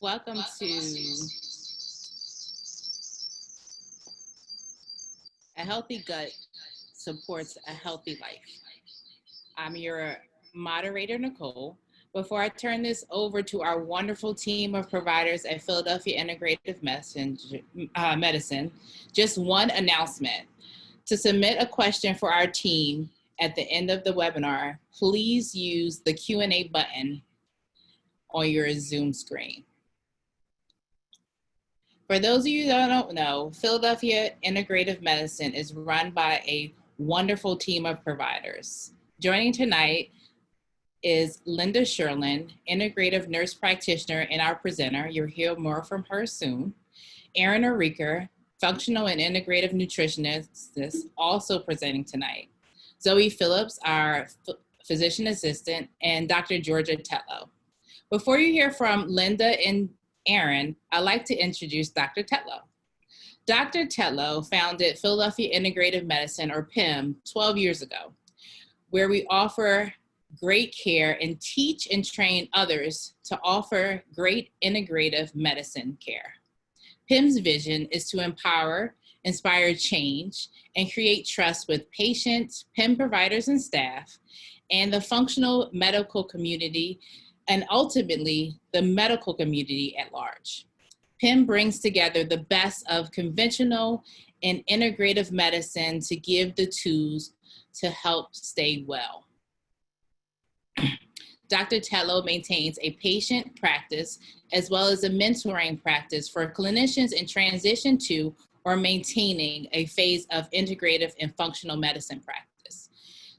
Welcome to A Healthy Gut Supports a Healthy Life. I'm your moderator, Nicole. Before I turn this over to our wonderful team of providers at Philadelphia Integrative Medicine, just one announcement. To submit a question for our team at the end of the webinar, please use the Q&A button on your Zoom screen. For those of you that don't know, Philadelphia Integrative Medicine is run by a wonderful team of providers. Joining tonight is Linda Sherlin, Integrative Nurse Practitioner and our presenter. You'll hear more from her soon. Erin Ariker, Functional and Integrative Nutritionist, also presenting tonight. Zoe Phillips, our Physician Assistant, and Dr. Georgia Tetlow. Before you hear from Linda and Erin, I'd like to introduce Dr. Tetlow. Dr. Tetlow founded Philadelphia Integrative Medicine, or PIM, 12 years ago, where we offer great care and teach and train others to offer great integrative medicine care. PIM's vision is to empower, inspire change, and create trust with patients, PIM providers and staff, and the functional medical community, and ultimately the medical community at large. PIM brings together the best of conventional and integrative medicine to give the tools to help stay well. Dr. Tetlow maintains a patient practice as well as a mentoring practice for clinicians in transition to or maintaining a phase of integrative and functional medicine practice.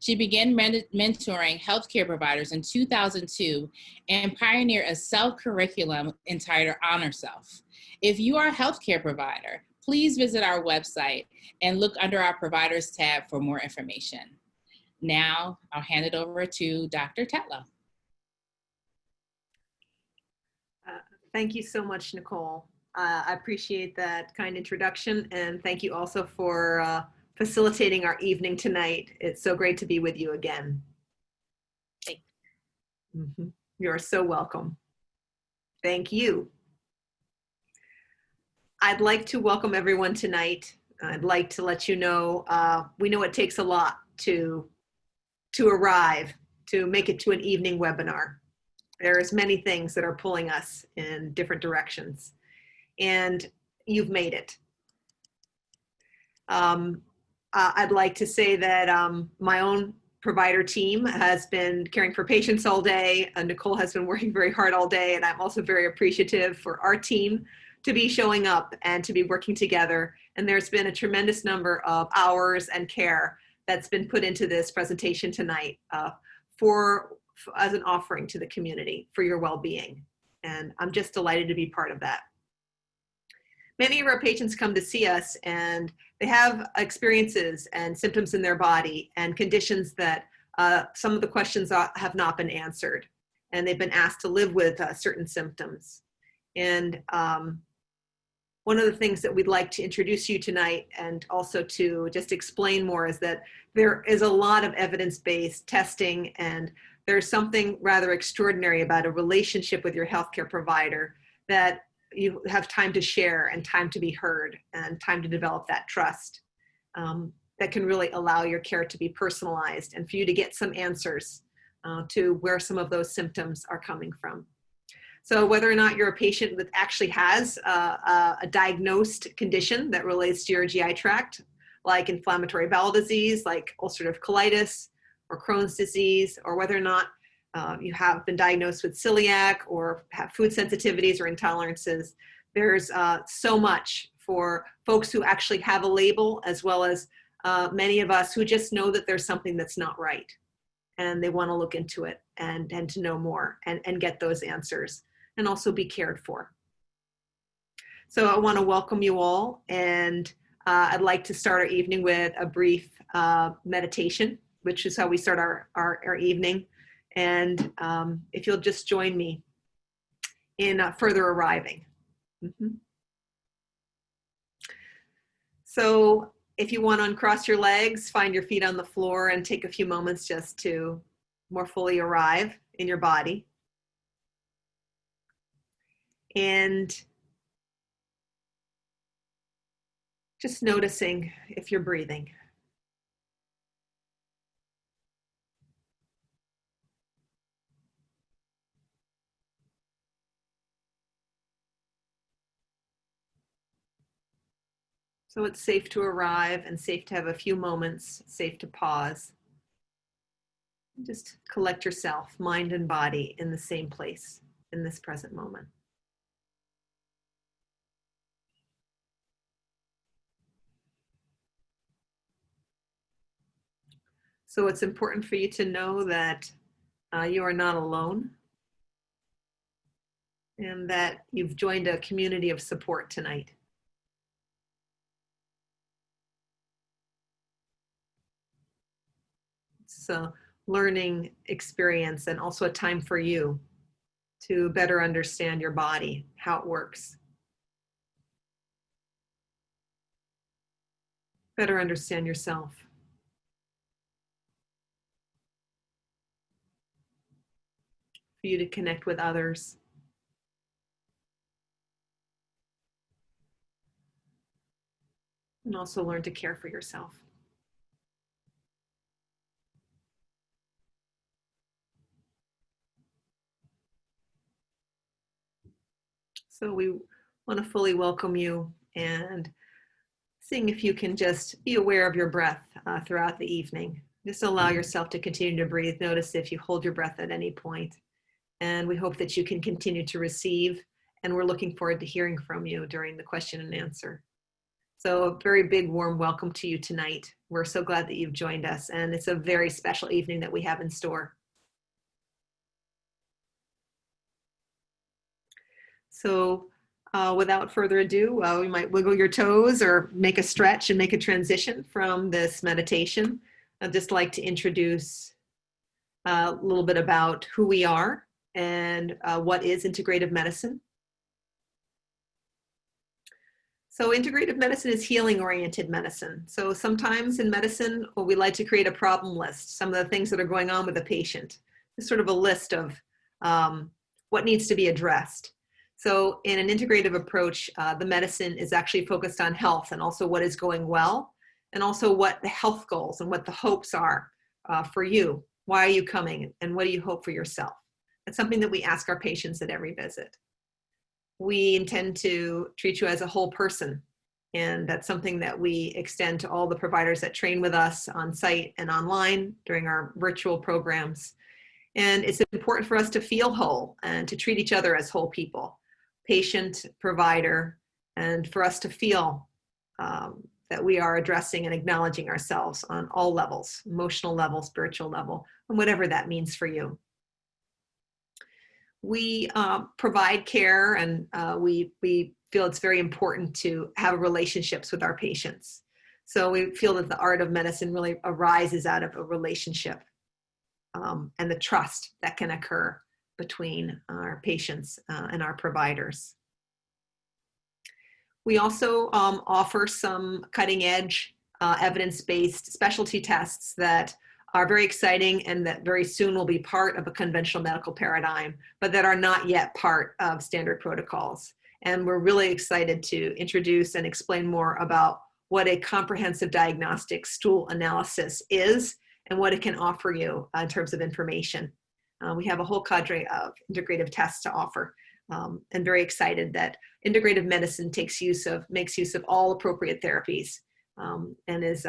She began mentoring healthcare providers in 2002 and pioneered a self-curriculum entitled Honor Self. If you are a healthcare provider, please visit our website and look under our providers tab for more information. Now, I'll hand it over to Dr. Tetlow. Thank you so much, Nicole. I appreciate that kind introduction, and thank you also for facilitating our evening tonight. It's so great to be with you again. Thanks. You're so welcome. Thank you. I'd like to welcome everyone tonight. I'd like to let you know, we know it takes a lot to arrive, to make it to an evening webinar. There's many things that are pulling us in different directions, and you've made it. I'd like to say that my own provider team has been caring for patients all day. Nicole has been working very hard all day, and I'm also very appreciative for our team to be showing up and to be working together. And there's been a tremendous number of hours and care that's been put into this presentation tonight as an offering to the community for your well-being. And I'm just delighted to be part of that. Many of our patients come to see us and they have experiences and symptoms in their body and conditions that some of the questions have not been answered. And they've been asked to live with certain symptoms. And one of the things that we'd like to introduce you tonight and also to just explain more is that there is a lot of evidence-based testing, and there's something rather extraordinary about a relationship with your healthcare provider that you have time to share and time to be heard and time to develop that trust that can really allow your care to be personalized and for you to get some answers to where some of those symptoms are coming from. So whether or not you're a patient that actually has a diagnosed condition that relates to your GI tract, like inflammatory bowel disease, like ulcerative colitis, or Crohn's disease, or whether or not you have been diagnosed with celiac or have food sensitivities or intolerances, there's so much for folks who actually have a label, as well as many of us who just know that there's something that's not right. And they want to look into it and to know more and get those answers and also be cared for. So I want to welcome you all, and I'd like to start our evening with a brief meditation, which is how we start our evening. And if you'll just join me in further arriving. So if you want to uncross your legs, find your feet on the floor and take a few moments just to more fully arrive in your body. and just noticing if you're breathing. So it's safe to arrive and safe to have a few moments, safe to pause. Just collect yourself, mind and body, in the same place in this present moment. So it's important for you to know that you are not alone and that you've joined a community of support tonight. It's a learning experience and also a time for you to better understand your body, how it works. Better understand yourself. For you to connect with others. And also learn to care for yourself. So we want to fully welcome you and seeing if you can just be aware of your breath throughout the evening. Just allow yourself to continue to breathe. Notice if you hold your breath at any point. And we hope that you can continue to receive. And we're looking forward to hearing from you during the question and answer. So a very big warm welcome to you tonight. We're so glad that you've joined us. And it's a very special evening that we have in store. So without further ado, we might wiggle your toes or make a stretch and make a transition from this meditation. I'd just like to introduce a little bit about who we are and what is integrative medicine. So integrative medicine is healing-oriented medicine. So sometimes in medicine, we like to create a problem list, some of the things that are going on with the patient. It's sort of a list of what needs to be addressed. So in an integrative approach, the medicine is actually focused on health and also what is going well, and also what the health goals and what the hopes are for you. Why are you coming and what do you hope for yourself? That's something that we ask our patients at every visit. We intend to treat you as a whole person, and that's something that we extend to all the providers that train with us on site and online during our virtual programs. And it's important for us to feel whole and to treat each other as whole people, patient, provider, and for us to feel that we are addressing and acknowledging ourselves on all levels, emotional level, spiritual level, and whatever that means for you. We provide care, and we feel it's very important to have relationships with our patients. So we feel that the art of medicine really arises out of a relationship and the trust that can occur between our patients and our providers. We also offer some cutting-edge evidence-based specialty tests that are very exciting and that very soon will be part of a conventional medical paradigm, but that are not yet part of standard protocols. And we're really excited to introduce and explain more about what a comprehensive diagnostic stool analysis is and what it can offer you in terms of information. We have a whole cadre of integrative tests to offer, and very excited that integrative medicine makes use of all appropriate therapies and is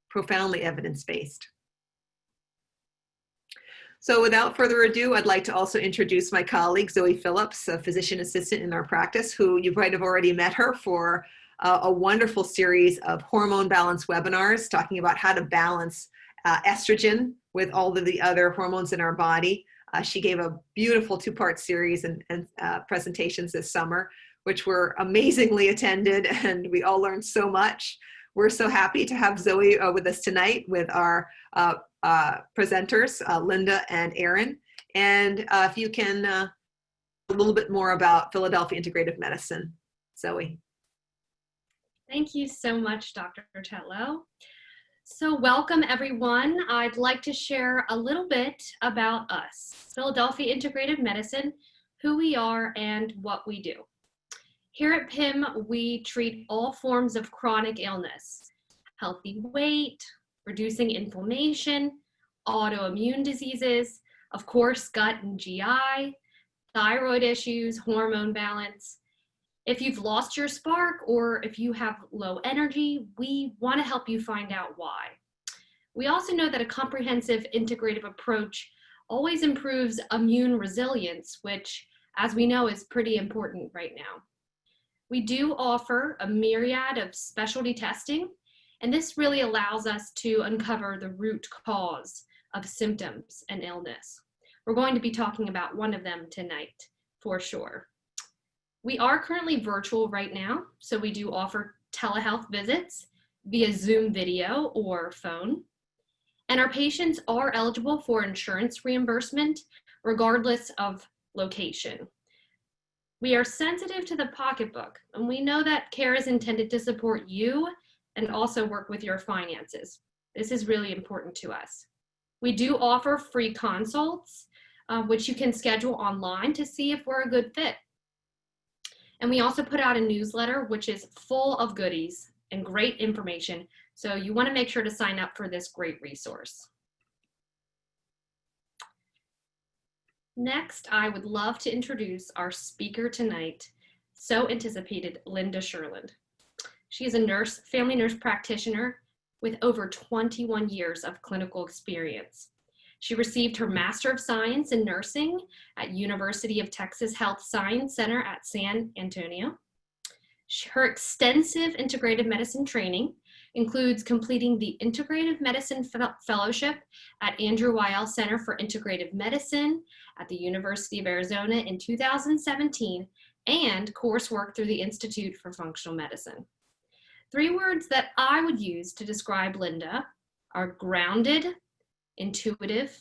profoundly evidence-based. So without further ado, I'd like to also introduce my colleague, Zoe Phillips, a physician assistant in our practice, who you might have already met her for a wonderful series of hormone balance webinars talking about how to balance estrogen with all of the other hormones in our body. She gave a beautiful two-part series and presentations this summer, which were amazingly attended, and we all learned so much. We're so happy to have Zoe with us tonight with our presenters, Linda and Aaron. And if you can a little bit more about Philadelphia Integrative Medicine, Zoe. Thank you so much, Dr. Tetlow. So welcome, everyone. I'd like to share a little bit about us. Philadelphia Integrative Medicine who we are, and what we do. Here at PIM, we treat all forms of chronic illness, healthy weight, reducing inflammation, autoimmune diseases, of course, gut and GI, thyroid issues, hormone balance. If you've lost your spark or if you have low energy, we want to help you find out why. We also know that a comprehensive integrative approach always improves immune resilience, which, as we know, is pretty important right now. We do offer a myriad of specialty testing, and this really allows us to uncover the root cause of symptoms and illness. We're going to be talking about one of them tonight, for sure. We are currently virtual right now, so we do offer telehealth visits via Zoom video or phone. And our patients are eligible for insurance reimbursement regardless of location. We are sensitive to the pocketbook, and we know that care is intended to support you and also work with your finances. This is really important to us. We do offer free consults, which you can schedule online to see if we're a good fit. And we also put out a newsletter, which is full of goodies and great information. So you want to make sure to sign up for this great resource. Next, I would love to introduce our speaker tonight, so anticipated, Linda Sherland. She is a nurse, family nurse practitioner with over 21 years of clinical experience. She received her Master of Science in Nursing at University of Texas Health Science Center at San Antonio. Her extensive integrative medicine training includes completing the Integrative Medicine Fellowship at Andrew Weil Center for Integrative Medicine at the University of Arizona in 2017 and coursework through the Institute for Functional Medicine. 3 words that I would use to describe Linda are grounded, intuitive,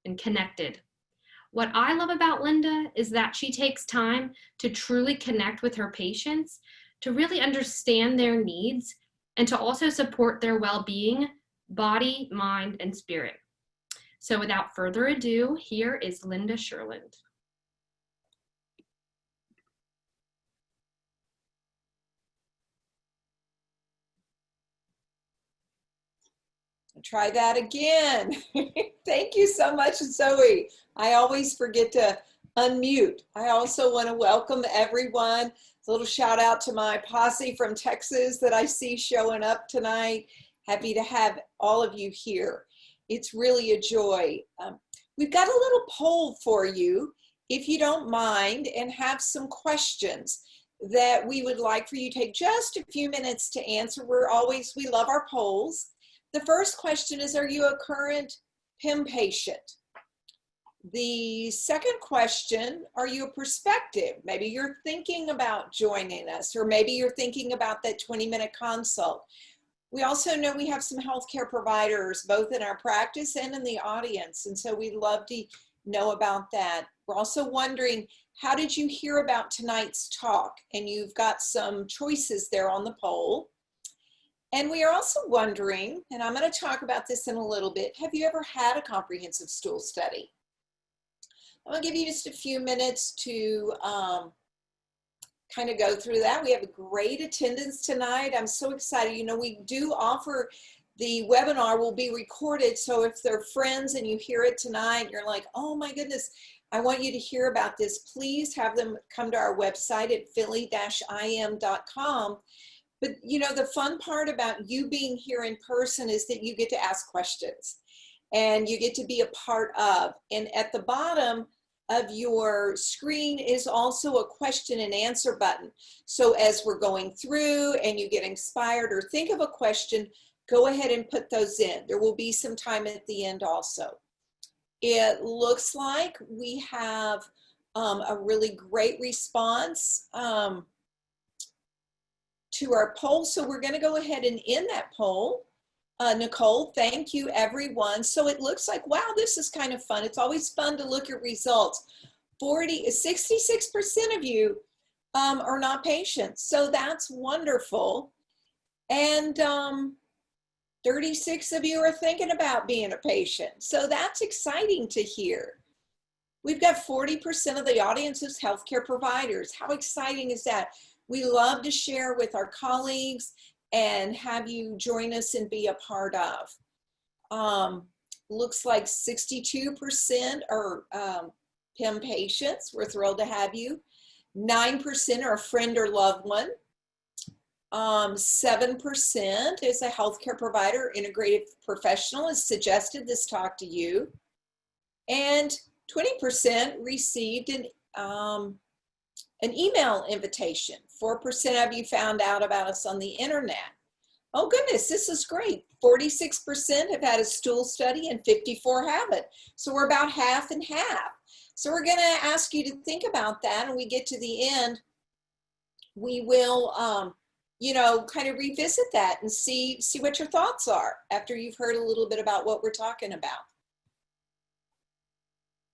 and connected. What I love about Linda is that she takes time to truly connect with her patients, to really understand their needs, and to also support their well-being, body, mind, and spirit. So without further ado, here is Linda Sherland. Try that again. Thank you so much, Zoe. I always forget to unmute. I also want to welcome everyone. A little shout out to my posse from Texas that I see showing up tonight. Happy to have all of you here. It's really a joy. We've got a little poll for you, if you don't mind, and have some questions that we would like for you to take just a few minutes to answer. We love our polls. The first question is, are you a current PIM patient? The second question, are you a prospective? Maybe you're thinking about joining us, or maybe you're thinking about that 20-minute consult. We also know we have some healthcare providers, both in our practice and in the audience, and so we'd love to know about that. We're also wondering, how did you hear about tonight's talk? And you've got some choices there on the poll. And we are also wondering, and I'm going to talk about this in a little bit, have you ever had a comprehensive stool study? I'm going to give you just a few minutes to kind of go through that. We have a great attendance tonight. I'm so excited. You know, we do offer the webinar will be recorded. So if they're friends and you hear it tonight, you're like, oh my goodness, I want you to hear about this. Please have them come to our website at philly-im.com. But you know, the fun part about you being here in person is that you get to ask questions and you get to be a part of. And at the bottom of your screen is also a question and answer button. So as we're going through and you get inspired or think of a question, go ahead and put those in. There will be some time at the end also. It looks like we have a really great response to our poll. So we're going to go ahead and end that poll. Nicole, thank you everyone. So it looks like, wow, this is kind of fun. It's always fun to look at results. 66% of you are not patients. So that's wonderful. And 36 of you are thinking about being a patient. So that's exciting to hear. We've got 40% of the audience is healthcare providers. How exciting is that? We love to share with our colleagues and have you join us and be a part of. Looks like 62% are PIM patients. We're thrilled to have you. 9% are a friend or loved one. 7% is a healthcare provider, integrative professional has suggested this talk to you. And 20% received an email invitation. 4% of you found out about us on the internet. Oh goodness, this is great. 46% have had a stool study and 54 haven't. So we're about half and half. So we're going to ask you to think about that, and when we get to the end, we will, you know, kind of revisit that and see what your thoughts are after you've heard a little bit about what we're talking about.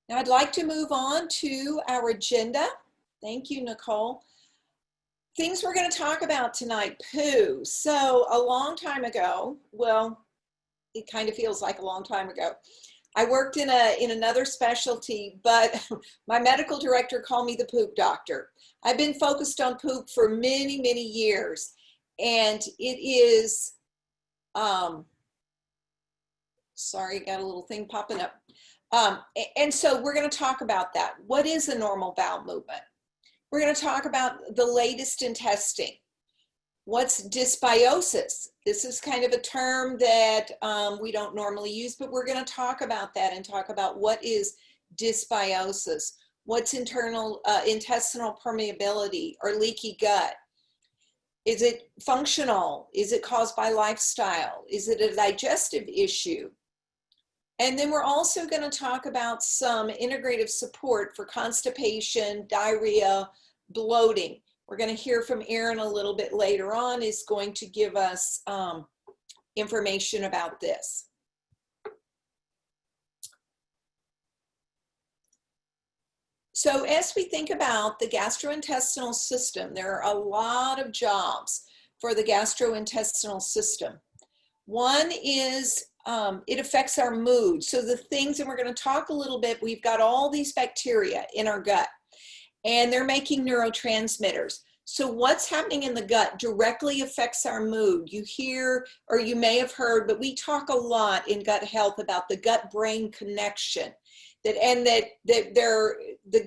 Now I'd like to move on to our agenda. Thank you, Nicole. Things we're going to talk about tonight, poo. So a long time ago, well, it kind of feels like a long time ago, I worked in another specialty, but my medical director called me the poop doctor. I've been focused on poop for many, many years, and it is, sorry, got a little thing popping up. And so we're going to talk about that. What is a normal bowel movement? We're going to talk about the latest in testing. What's dysbiosis? This is kind of a term that we don't normally use, but we're going to talk about that and talk about what is dysbiosis. What's intestinal permeability or leaky gut? Is it functional? Is it caused by lifestyle? Is it a digestive issue? And then we're also going to talk about some integrative support for constipation, diarrhea, bloating. We're going to hear from Erin a little bit later on, is going to give us information about this. So as we think about the gastrointestinal system, there are a lot of jobs for the gastrointestinal system. One is it affects our mood. So the things, and we're going to talk a little bit, we've got all these bacteria in our gut, and they're making neurotransmitters. So what's happening in the gut directly affects our mood. You hear, or you may have heard, but we talk a lot in gut health about the gut-brain connection. The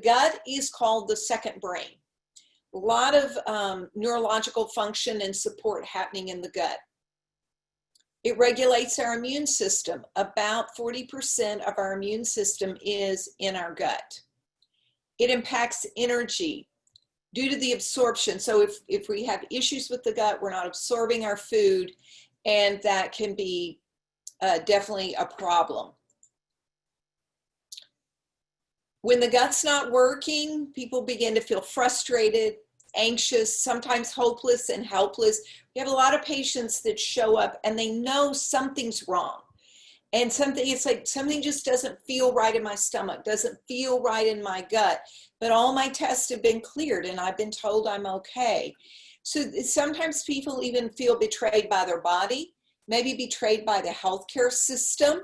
gut is called the second brain. A lot of neurological function and support happening in the gut. It regulates our immune system. About 40% of our immune system is in our gut. It impacts energy due to the absorption. So if we have issues with the gut, we're not absorbing our food, and that can be definitely a problem. When the gut's not working, people begin to feel frustrated, anxious, sometimes hopeless and helpless. We have a lot of patients that show up and they know something's wrong. And it's like something just doesn't feel right in my stomach, doesn't feel right in my gut. But all my tests have been cleared and I've been told I'm okay. So sometimes people even feel betrayed by their body, maybe betrayed by the healthcare system.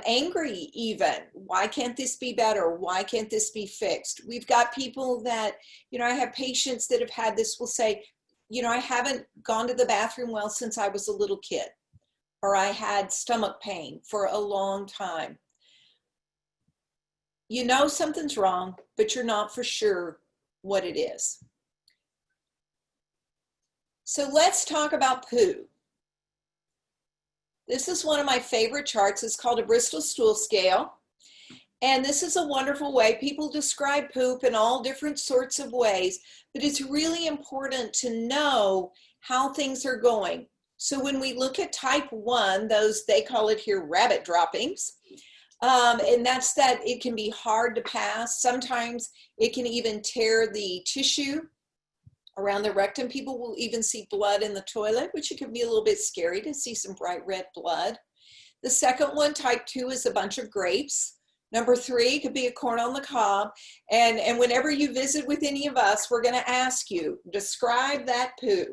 Angry even. Why can't this be better? Why can't this be fixed? We've got people that, you know, I have patients that have had this will say, you know, I haven't gone to the bathroom well since I was a little kid, or I had stomach pain for a long time. You know something's wrong, but you're not for sure what it is. So let's talk about poo. This is one of my favorite charts. It's called a Bristol stool scale. And this is a wonderful way. People describe poop in all different sorts of ways, but it's really important to know how things are going. So when we look at type 1, those, they call it here rabbit droppings. And that's that it can be hard to pass. Sometimes it can even tear the tissue around the rectum. People will even see blood in the toilet, which it can be a little bit scary to see some bright red blood. The second one, type 2, is a bunch of grapes. Number 3 could be a corn on the cob. And whenever you visit with any of us, we're going to ask you, describe that poo.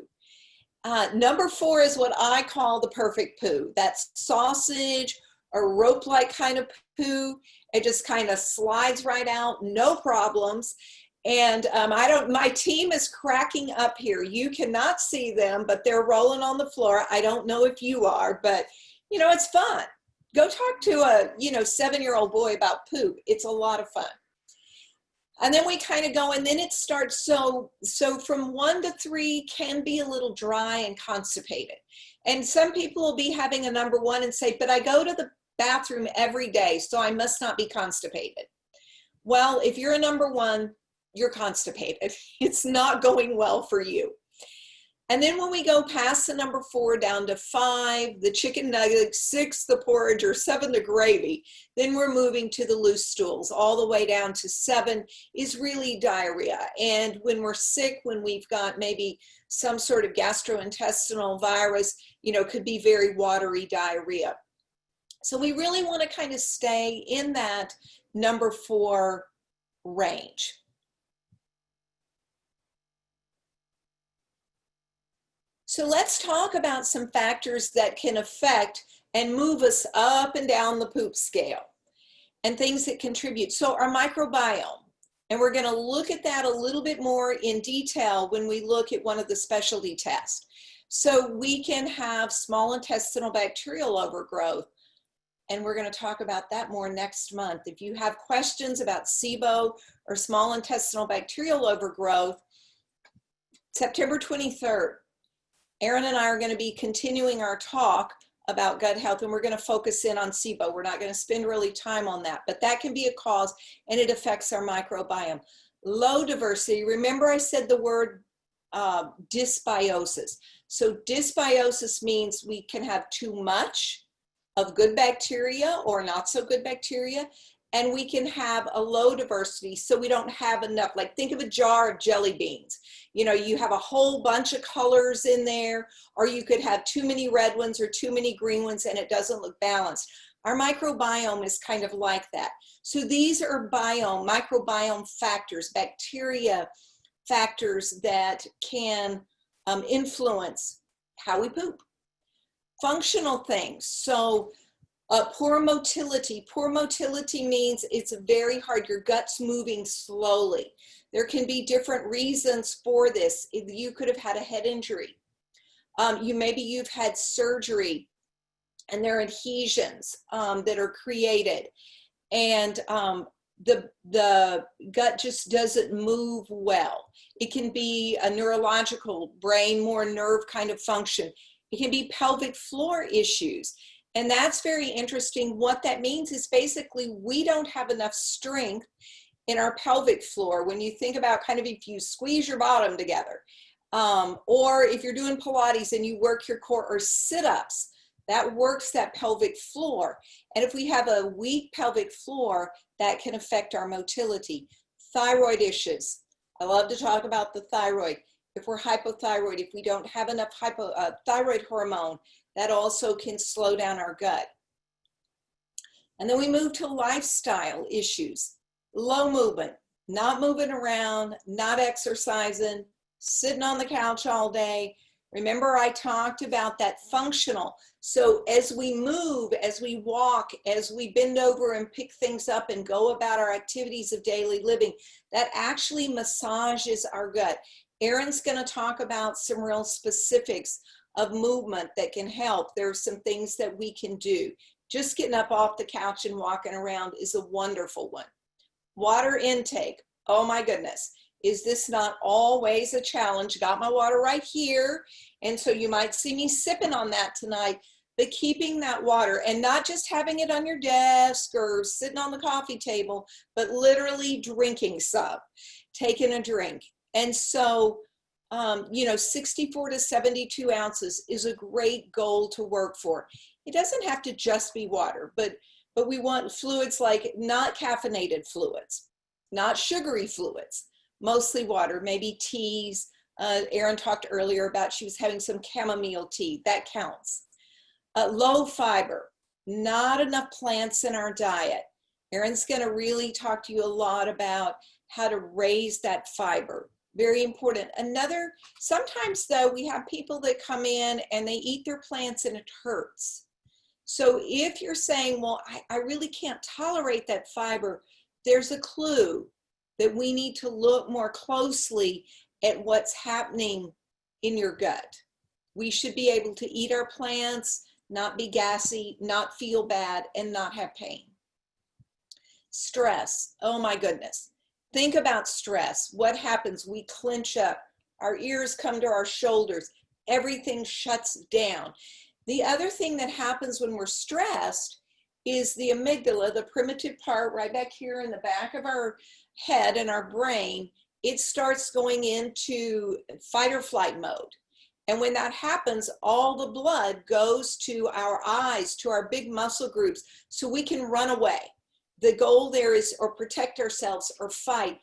Number 4 is what I call the perfect poo. That's sausage a rope-like kind of poo. It just kind of slides right out, no problems. And my team is cracking up here. You cannot see them, but they're rolling on the floor. I don't know if you are, but you know, it's fun. Go talk to a, 7-year-old boy about poop. It's a lot of fun. And then we kind of go, and then it starts, so from 1 to 3 can be a little dry and constipated. And some people will be having a number 1 and say, but I go to the bathroom every day, so I must not be constipated. Well, if you're a number 1, you're constipated. It's not going well for you. And then when we go past the number 4 down to 5, the chicken nuggets, 6, the porridge, or 7, the gravy, then we're moving to the loose stools. All the way down to 7 is really diarrhea. And when we're sick, when we've got maybe some sort of gastrointestinal virus, could be very watery diarrhea. So we really want to kind of stay in that number 4 range. So let's talk about some factors that can affect and move us up and down the poop scale and things that contribute. So our microbiome, and we're going to look at that a little bit more in detail when we look at one of the specialty tests. So we can have small intestinal bacterial overgrowth, and we're going to talk about that more next month. If you have questions about SIBO or small intestinal bacterial overgrowth, September 23rd, Erin and I are going to be continuing our talk about gut health, and we're going to focus in on SIBO. We're not going to spend really time on that, but that can be a cause, and it affects our microbiome. Low diversity, remember I said the word dysbiosis. So dysbiosis means we can have too much of good bacteria or not so good bacteria, and we can have a low diversity, so we don't have enough. Like, think of a jar of jelly beans. You have a whole bunch of colors in there, or you could have too many red ones or too many green ones, and it doesn't look balanced. Our microbiome is kind of like that. So these are microbiome factors, bacteria factors that can influence how we poop. Functional things, so poor motility. Poor motility means it's very hard. Your gut's moving slowly. There can be different reasons for this. You could have had a head injury. Maybe you've had surgery, and there are adhesions that are created, and the gut just doesn't move well. It can be a neurological, brain, more nerve kind of function. It can be pelvic floor issues. And that's very interesting. What that means is basically we don't have enough strength in our pelvic floor. When you think about kind of if you squeeze your bottom together, or if you're doing Pilates and you work your core, or sit-ups, that works that pelvic floor. And if we have a weak pelvic floor, that can affect our motility. Thyroid issues. I love to talk about the thyroid. If we're hypothyroid, if we don't have enough thyroid hormone, that also can slow down our gut. And then we move to lifestyle issues. Low movement, not moving around, not exercising, sitting on the couch all day. Remember, I talked about that functional. So as we move, as we walk, as we bend over and pick things up and go about our activities of daily living, that actually massages our gut. Erin's going to talk about some real specifics of movement that can help. There are some things that we can do. Just getting up off the couch and walking around is a wonderful one. Water intake. Oh my goodness. Is this not always a challenge? Got my water right here. And so you might see me sipping on that tonight, but keeping that water and not just having it on your desk or sitting on the coffee table, but literally drinking some, taking a drink. And so 64 to 72 ounces is a great goal to work for. It doesn't have to just be water, but we want fluids like not caffeinated fluids, not sugary fluids, mostly water, maybe teas. Erin talked earlier about she was having some chamomile tea. That counts. Low fiber, not enough plants in our diet. Erin's going to really talk to you a lot about how to raise that fiber. Very important. Sometimes though, we have people that come in and they eat their plants and it hurts. So if you're saying, well, I really can't tolerate that fiber, there's a clue that we need to look more closely at what's happening in your gut. We should be able to eat our plants, not be gassy, not feel bad, and not have pain. Stress, oh my goodness. Think about stress. What happens? We clench up, our ears come to our shoulders, everything shuts down. The other thing that happens when we're stressed is the amygdala, the primitive part right back here in the back of our head and our brain, it starts going into fight or flight mode. And when that happens, all the blood goes to our eyes, to our big muscle groups, so we can run away. The goal there is or protect ourselves or fight.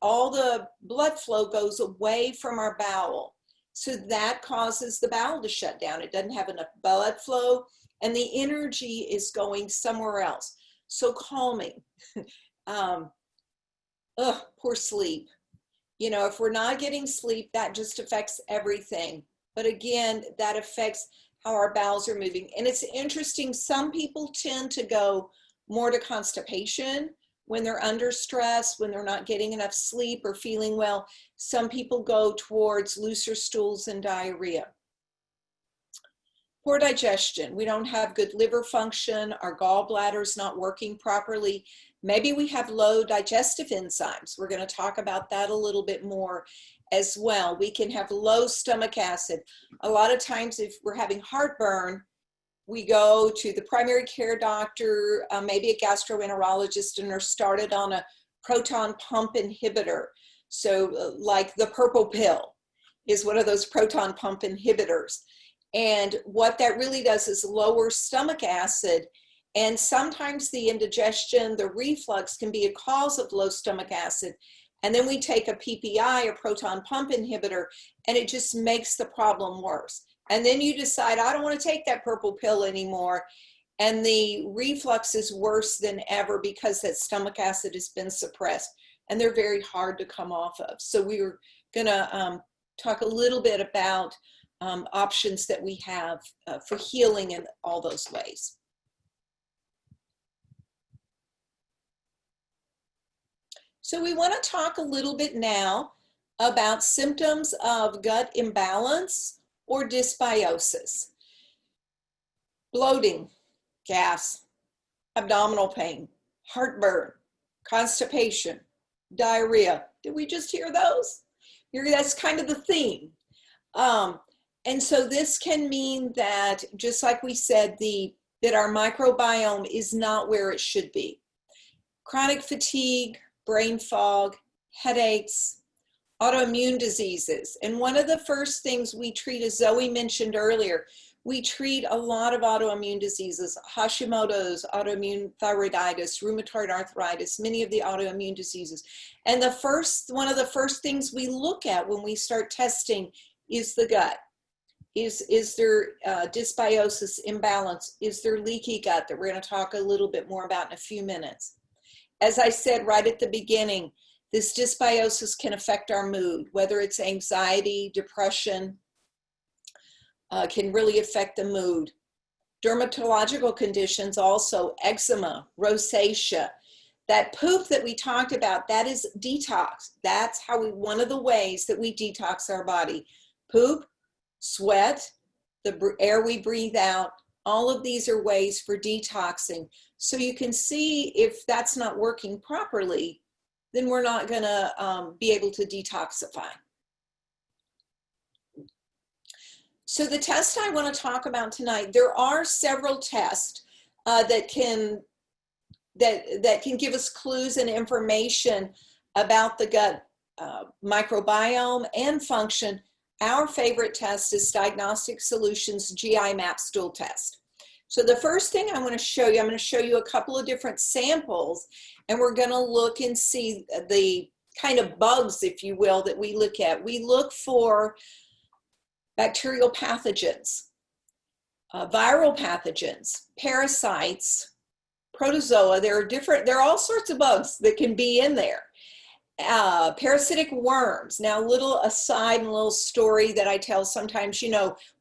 All the blood flow goes away from our bowel. So that causes the bowel to shut down. It doesn't have enough blood flow, and the energy is going somewhere else. So calming. Poor sleep. You know, if we're not getting sleep, that just affects everything. But again, that affects how our bowels are moving. And it's interesting, some people tend to go more to constipation when they're under stress, when they're not getting enough sleep or feeling well. Some people go towards looser stools and diarrhea. Poor digestion. We don't have good liver function. Our gallbladder's not working properly. Maybe we have low digestive enzymes. We're going to talk about that a little bit more as well. We can have low stomach acid. A lot of times if we're having heartburn, we go to the primary care doctor, maybe a gastroenterologist, and are started on a proton pump inhibitor. So like the purple pill is one of those proton pump inhibitors. And what that really does is lower stomach acid. And sometimes the indigestion, the reflux can be a cause of low stomach acid. And then we take a PPI, a proton pump inhibitor, and it just makes the problem worse. And then you decide, I don't want to take that purple pill anymore. And the reflux is worse than ever because that stomach acid has been suppressed. And they're very hard to come off of. So we were going to talk a little bit about options that we have for healing in all those ways. So we want to talk a little bit now about symptoms of gut imbalance or dysbiosis. Bloating, gas, abdominal pain, heartburn, constipation, diarrhea. Did we just hear those? That's kind of the theme. And so this can mean that, just like we said, that our microbiome is not where it should be. Chronic fatigue, brain fog, headaches, autoimmune diseases. And one of the first things we treat, as Zoe mentioned earlier, we treat a lot of autoimmune diseases, Hashimoto's, autoimmune thyroiditis, rheumatoid arthritis, many of the autoimmune diseases. And one of the first things we look at when we start testing is the gut. Is there dysbiosis, imbalance? Is there leaky gut that we're going to talk a little bit more about in a few minutes? As I said right at the beginning, this dysbiosis can affect our mood, whether it's anxiety, depression, can really affect the mood. Dermatological conditions also, eczema, rosacea. That poop that we talked about, that is detox. That's one of the ways that we detox our body. Poop, sweat, the air we breathe out, all of these are ways for detoxing. So you can see if that's not working properly, then we're not going to be able to detoxify. So the test I want to talk about tonight, there are several tests that can give us clues and information about the gut microbiome and function. Our favorite test is Diagnostic Solutions GI Map Stool Test. So the first thing I want to show you, I'm going to show you a couple of different samples, and we're going to look and see the kind of bugs, if you will, that we look at. We look for bacterial pathogens, viral pathogens, parasites, protozoa. There are all sorts of bugs that can be in there. Parasitic worms. Now, a little aside and a little story that I tell sometimes,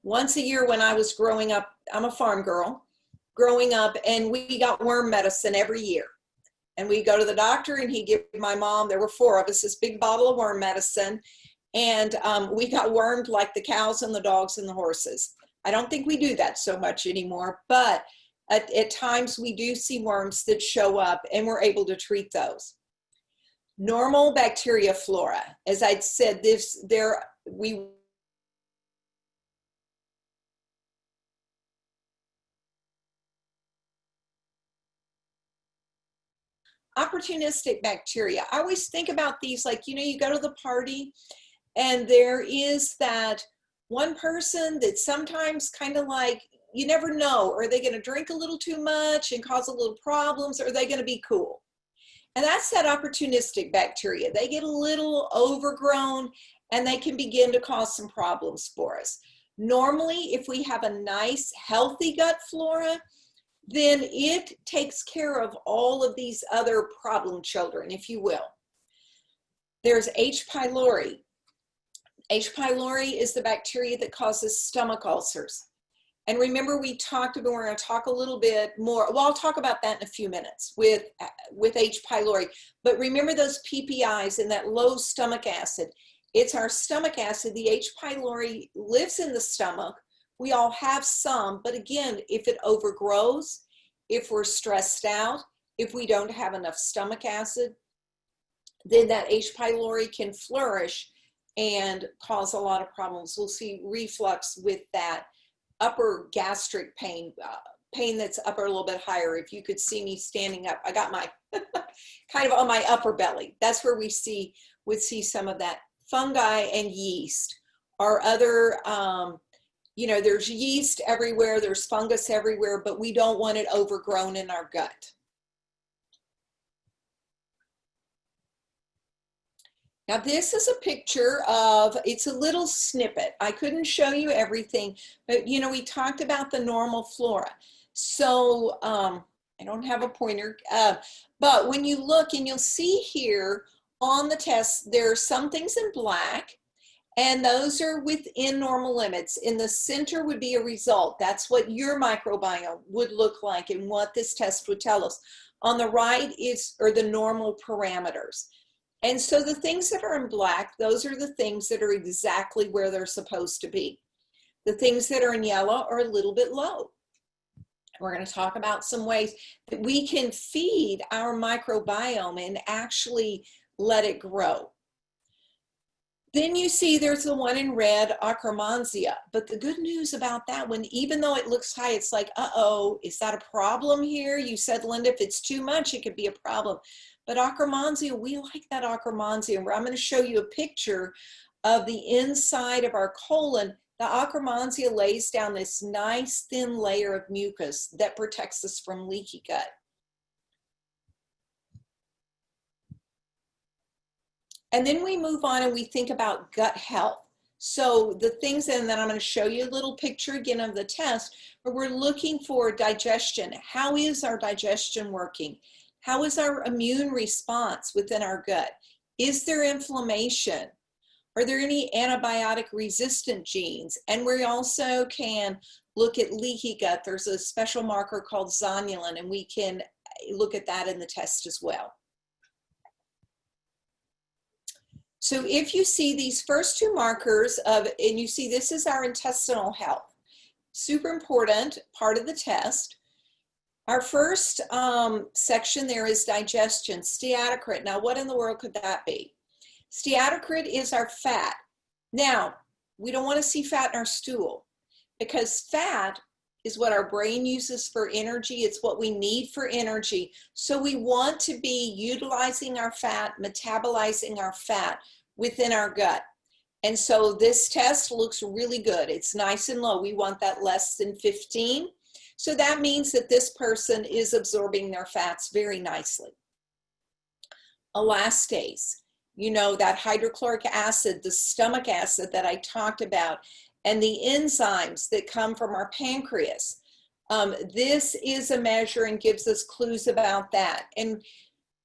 once a year when I was growing up, I'm a farm girl, growing up, and we got worm medicine every year. And we go to the doctor, and he gave my mom, there were 4 of us, this big bottle of worm medicine. And we got wormed like the cows and the dogs and the horses. I don't think we do that so much anymore, but at times we do see worms that show up, and we're able to treat those. Normal bacteria flora, as I'd said, opportunistic bacteria. I always think about these like, you go to the party and there is that one person that sometimes kind of like, you never know, are they going to drink a little too much and cause a little problems, or are they going to be cool? And that's that opportunistic bacteria. They get a little overgrown and they can begin to cause some problems for us. Normally, if we have a nice, healthy gut flora, then it takes care of all of these other problem children, if you will. There's H. pylori. H. pylori is the bacteria that causes stomach ulcers. And remember, we talked about, we're going to talk a little bit more, well, I'll talk about that in a few minutes with H. pylori. But remember those PPIs and that low stomach acid. It's our stomach acid. The H. pylori lives in the stomach. We all have some, but again, if it overgrows, if we're stressed out, if we don't have enough stomach acid, then that H. pylori can flourish and cause a lot of problems. We'll see reflux with that upper gastric pain, pain that's up or a little bit higher. If you could see me standing up, I got my kind of on my upper belly. That's where would see some of that. Fungi and yeast are other, there's yeast everywhere, there's fungus everywhere, but we don't want it overgrown in our gut. Now this is a picture of, it's a little snippet. I couldn't show you everything, but we talked about the normal flora. So I don't have a pointer, but when you look and you'll see here on the test, there are some things in black, and those are within normal limits. In the center would be a result. That's what your microbiome would look like and what this test would tell us. On the right are the normal parameters. And so the things that are in black, those are the things that are exactly where they're supposed to be. The things that are in yellow are a little bit low. We're going to talk about some ways that we can feed our microbiome and actually let it grow. Then you see there's the one in red, Akkermansia. But the good news about that one, even though it looks high, it's like, uh-oh, is that a problem here? You said, Linda, if it's too much, it could be a problem. But Akkermansia, we like that Akkermansia. I'm going to show you a picture of the inside of our colon. The Akkermansia lays down this nice thin layer of mucus that protects us from leaky gut. And then we move on and we think about gut health. So the things, and then I'm going to show you a little picture again of the test, where we're looking for digestion. How is our digestion working? How is our immune response within our gut? Is there inflammation? Are there any antibiotic resistant genes? And we also can look at leaky gut. There's a special marker called zonulin, and we can look at that in the test as well. So if you see these first 2 markers and you see this is our intestinal health, super important part of the test. Our first section there is digestion, steatocrit. Now, what in the world could that be? Steatocrit is our fat. Now, we don't want to see fat in our stool because fat is what our brain uses for energy. It's what we need for energy. So we want to be utilizing our fat, metabolizing our fat within our gut. And so this test looks really good. It's nice and low. We want that less than 15. So that means that this person is absorbing their fats very nicely. Elastase, that hydrochloric acid, the stomach acid that I talked about, and the enzymes that come from our pancreas. This is a measure and gives us clues about that. And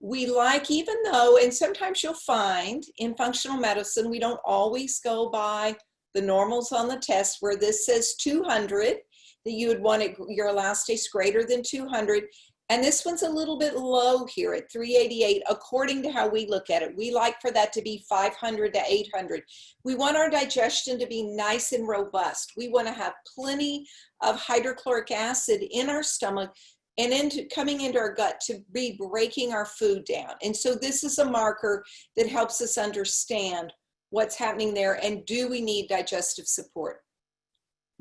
we like, even though, and sometimes you'll find in functional medicine, we don't always go by the normals on the test where this says 200. that you would want your elastase greater than 200. And this one's a little bit low here at 388, according to how we look at it. We like for that to be 500 to 800. We want our digestion to be nice and robust. We want to have plenty of hydrochloric acid in our stomach and coming into our gut to be breaking our food down. And so this is a marker that helps us understand what's happening there and do we need digestive support.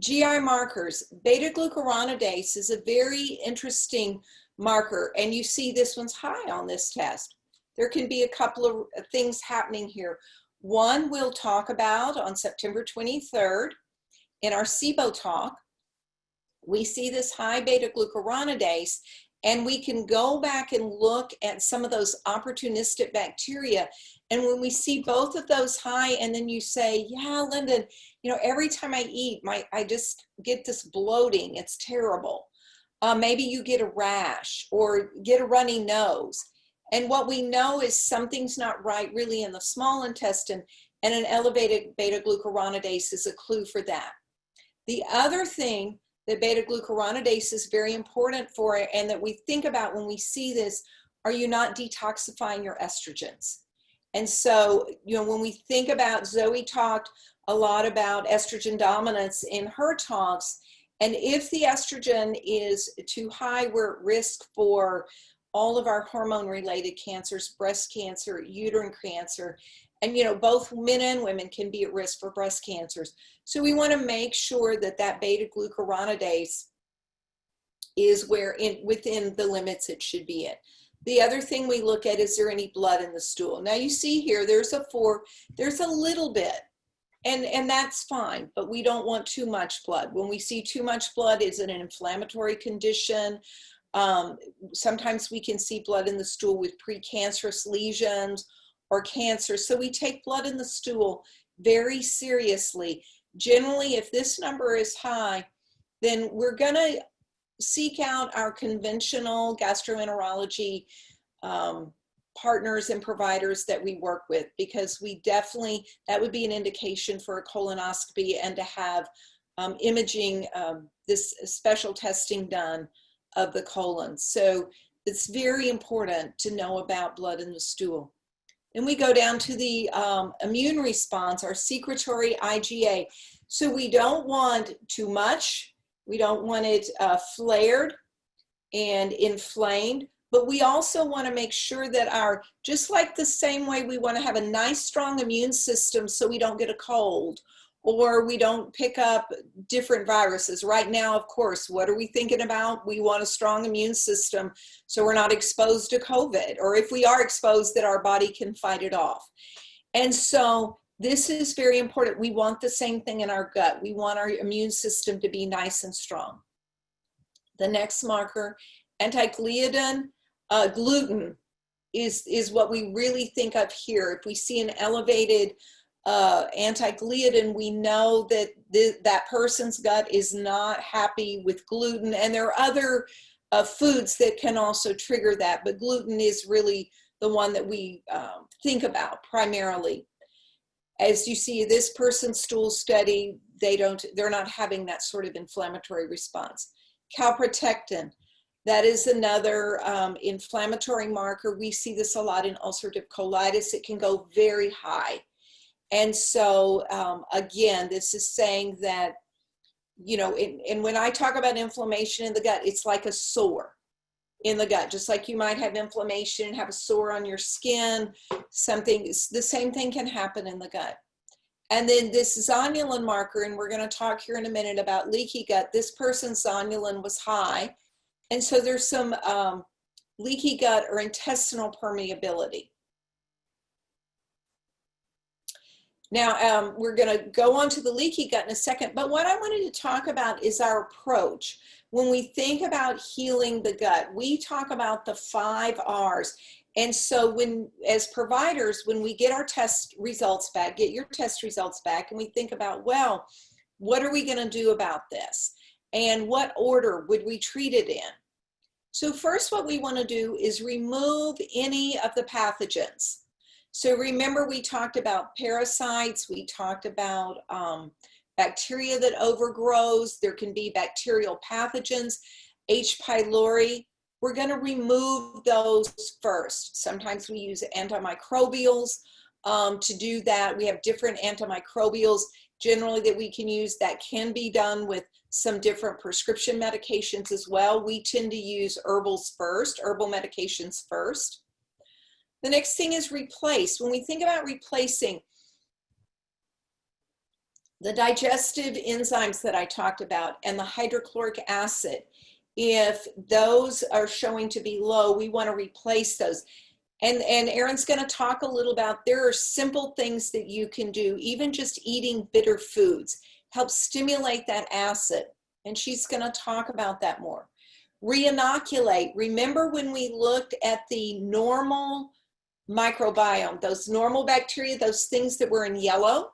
GI markers, beta-glucuronidase is a very interesting marker, and you see this one's high on this test. There can be a couple of things happening here. One we'll talk about on September 23rd in our SIBO talk. We see this high beta-glucuronidase, and we can go back and look at some of those opportunistic bacteria. And when we see both of those high, and then you say, yeah, Lyndon, you know, every time I eat, I just get this bloating. It's terrible. Maybe you get a rash or get a runny nose. And what we know is something's not right really in the small intestine, and an elevated beta-glucuronidase is a clue for that. The other thing that beta-glucuronidase is very important for, and that we think about when we see this, are you not detoxifying your estrogens? And so, you know, when we think about, Zoe talked a lot about estrogen dominance in her talks, and if the estrogen is too high, we're at risk for all of our hormone-related cancers, breast cancer, uterine cancer, and, you know, both men and women can be at risk for breast cancers. So we want to make sure that that beta-glucuronidase is within the limits it should be in. The other thing we look at, is there any blood in the stool? Now you see here, there's a 4, there's a little bit, and that's fine, but we don't want too much blood. When we see too much blood, is it an inflammatory condition? Sometimes we can see blood in the stool with precancerous lesions or cancer. So we take blood in the stool very seriously. Generally, if this number is high, then we're gonna seek out our conventional gastroenterology partners and providers that we work with, because we definitely, that would be an indication for a colonoscopy and to have imaging, this special testing done of the colon. So it's very important to know about blood in the stool. Then we go down to the immune response, our secretory IgA. So we don't want too much. We don't want it flared and inflamed, but we also want to make sure that just like the same way we want to have a nice, strong immune system so we don't get a cold or we don't pick up different viruses. Right now, of course, what are we thinking about? We want a strong immune system so we're not exposed to COVID, or if we are exposed, that our body can fight it off. And so this is very important. We want the same thing in our gut. We want our immune system to be nice and strong. The next marker, anti-gliadin, gluten is what we really think of here. If we see an elevated anti-gliadin, we know that that person's gut is not happy with gluten, and there are other foods that can also trigger that, but gluten is really the one that we think about primarily. As you see, this person's stool study, they're not having that sort of inflammatory response. Calprotectin, that is another inflammatory marker. We see this a lot in ulcerative colitis. It can go very high. And so, again, this is saying that, you know, and when I talk about inflammation in the gut, it's like a sore in the gut, just like you might have inflammation and have a sore on your skin, the same thing can happen in the gut. And then this zonulin marker, and we're going to talk here in a minute about leaky gut. This person's zonulin was high. And so there's some leaky gut or intestinal permeability. Now, we're going to go on to the leaky gut in a second, but what I wanted to talk about is our approach. When we think about healing the gut, we talk about the 5 R's. And so as providers, when we get our test results back, get your test results back, and we think about, well, what are we going to do about this? And what order would we treat it in? So first, what we want to do is remove any of the pathogens. So remember, we talked about parasites, we talked about bacteria that overgrows. There can be bacterial pathogens, H. pylori. We're going to remove those first. Sometimes we use antimicrobials to do that. We have different antimicrobials generally that we can use. That can be done with some different prescription medications as well. We tend to use herbals first, herbal medications first. The next thing is replace. When we think about replacing, the digestive enzymes that I talked about and the hydrochloric acid, if those are showing to be low, we want to replace those. And Erin's going to talk a little about, there are simple things that you can do, even just eating bitter foods helps stimulate that acid. And she's going to talk about that more. Reinoculate. Remember when we looked at the normal microbiome, those normal bacteria, those things that were in yellow?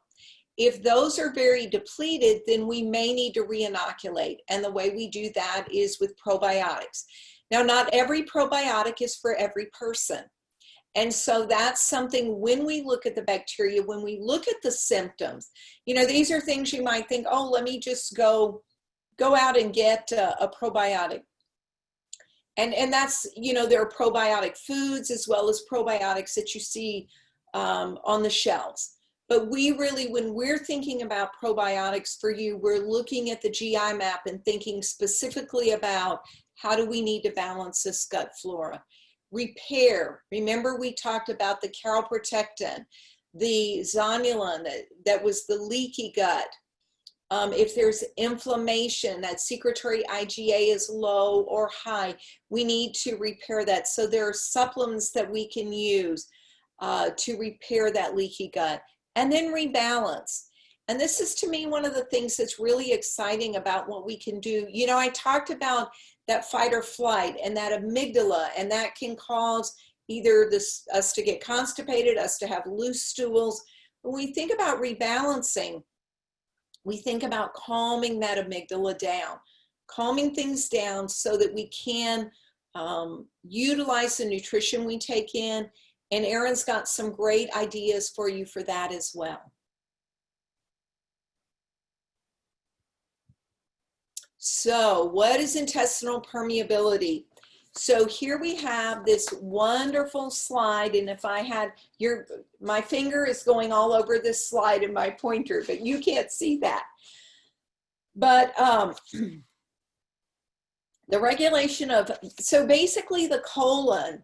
If those are very depleted, then we may need to reinoculate. And the way we do that is with probiotics. Now, not every probiotic is for every person. And so that's something when we look at the bacteria, when we look at the symptoms, you know, these are things you might think, oh, let me just go out and get a probiotic. And that's, you know, there are probiotic foods as well as probiotics that you see on the shelves. But we really, when we're thinking about probiotics for you, we're looking at the GI map and thinking specifically about how do we need to balance this gut flora. Repair. Remember we talked about the calprotectin, the zonulin, that was the leaky gut. If there's inflammation, that secretory IgA is low or high, we need to repair that. So there are supplements that we can use to repair that leaky gut. And then rebalance. And this is, to me, one of the things that's really exciting about what we can do. You know, I talked about that fight or flight and that amygdala, and that can cause either us to get constipated, us to have loose stools. When we think about rebalancing, we think about calming that amygdala down, calming things down so that we can utilize the nutrition we take in. And Erin's got some great ideas for you for that as well. So what is intestinal permeability? So here we have this wonderful slide, and if I had my finger is going all over this slide in my pointer, but you can't see that. But the regulation of, so basically the colon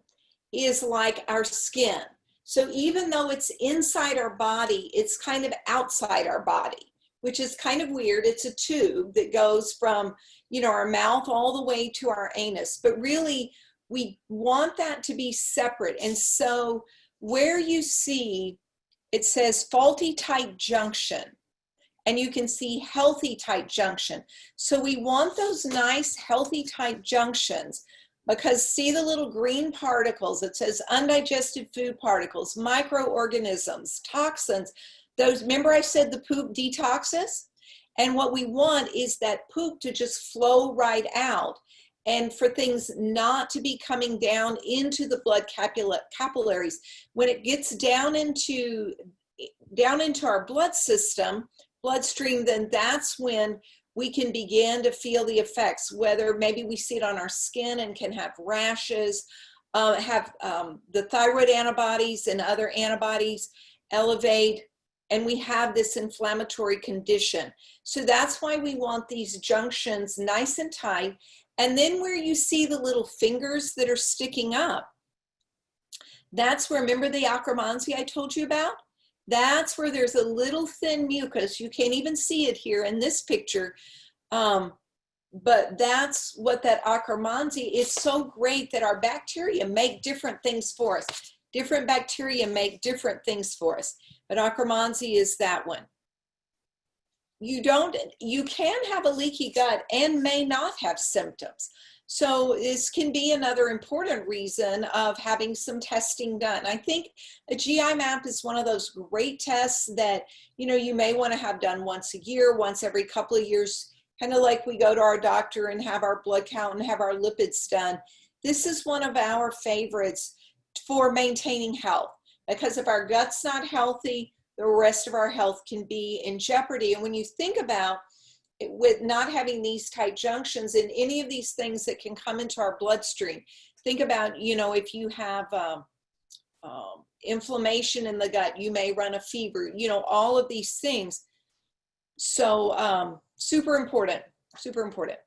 is like our skin. So even though it's inside our body, it's kind of outside our body, which is kind of weird. It's a tube that goes from, you know, our mouth all the way to our anus, but really we want that to be separate. And so where you see, it says faulty tight junction, and you can see healthy tight junction. So we want those nice healthy tight junctions, because see the little green particles, it says undigested food particles, microorganisms, toxins. Those, remember I said the poop detoxes? And what we want is that poop to just flow right out, and for things not to be coming down into the blood capillaries. When it gets down into our bloodstream, then that's when we can begin to feel the effects, whether maybe we see it on our skin and can have rashes, the thyroid antibodies and other antibodies elevate, and we have this inflammatory condition. So that's why we want these junctions nice and tight. And then where you see the little fingers that are sticking up, that's where, remember the Akkermansia I told you about? That's where there's a little thin mucus. You can't even see it here in this picture. But that's what that Akkermansia is. So great that our bacteria make different things for us. Different bacteria make different things for us. But Akkermansia is that one. You can have a leaky gut and may not have symptoms. So this can be another important reason of having some testing done. I think a GI map is one of those great tests that, you know, you may want to have done once a year, once every couple of years, kind of like we go to our doctor and have our blood count and have our lipids done. This is one of our favorites for maintaining health, because if our gut's not healthy, the rest of our health can be in jeopardy. And when you think about it, with not having these tight junctions and any of these things that can come into our bloodstream, think about, you know, if you have inflammation in the gut, you may run a fever, you know, all of these things. So super important, super important.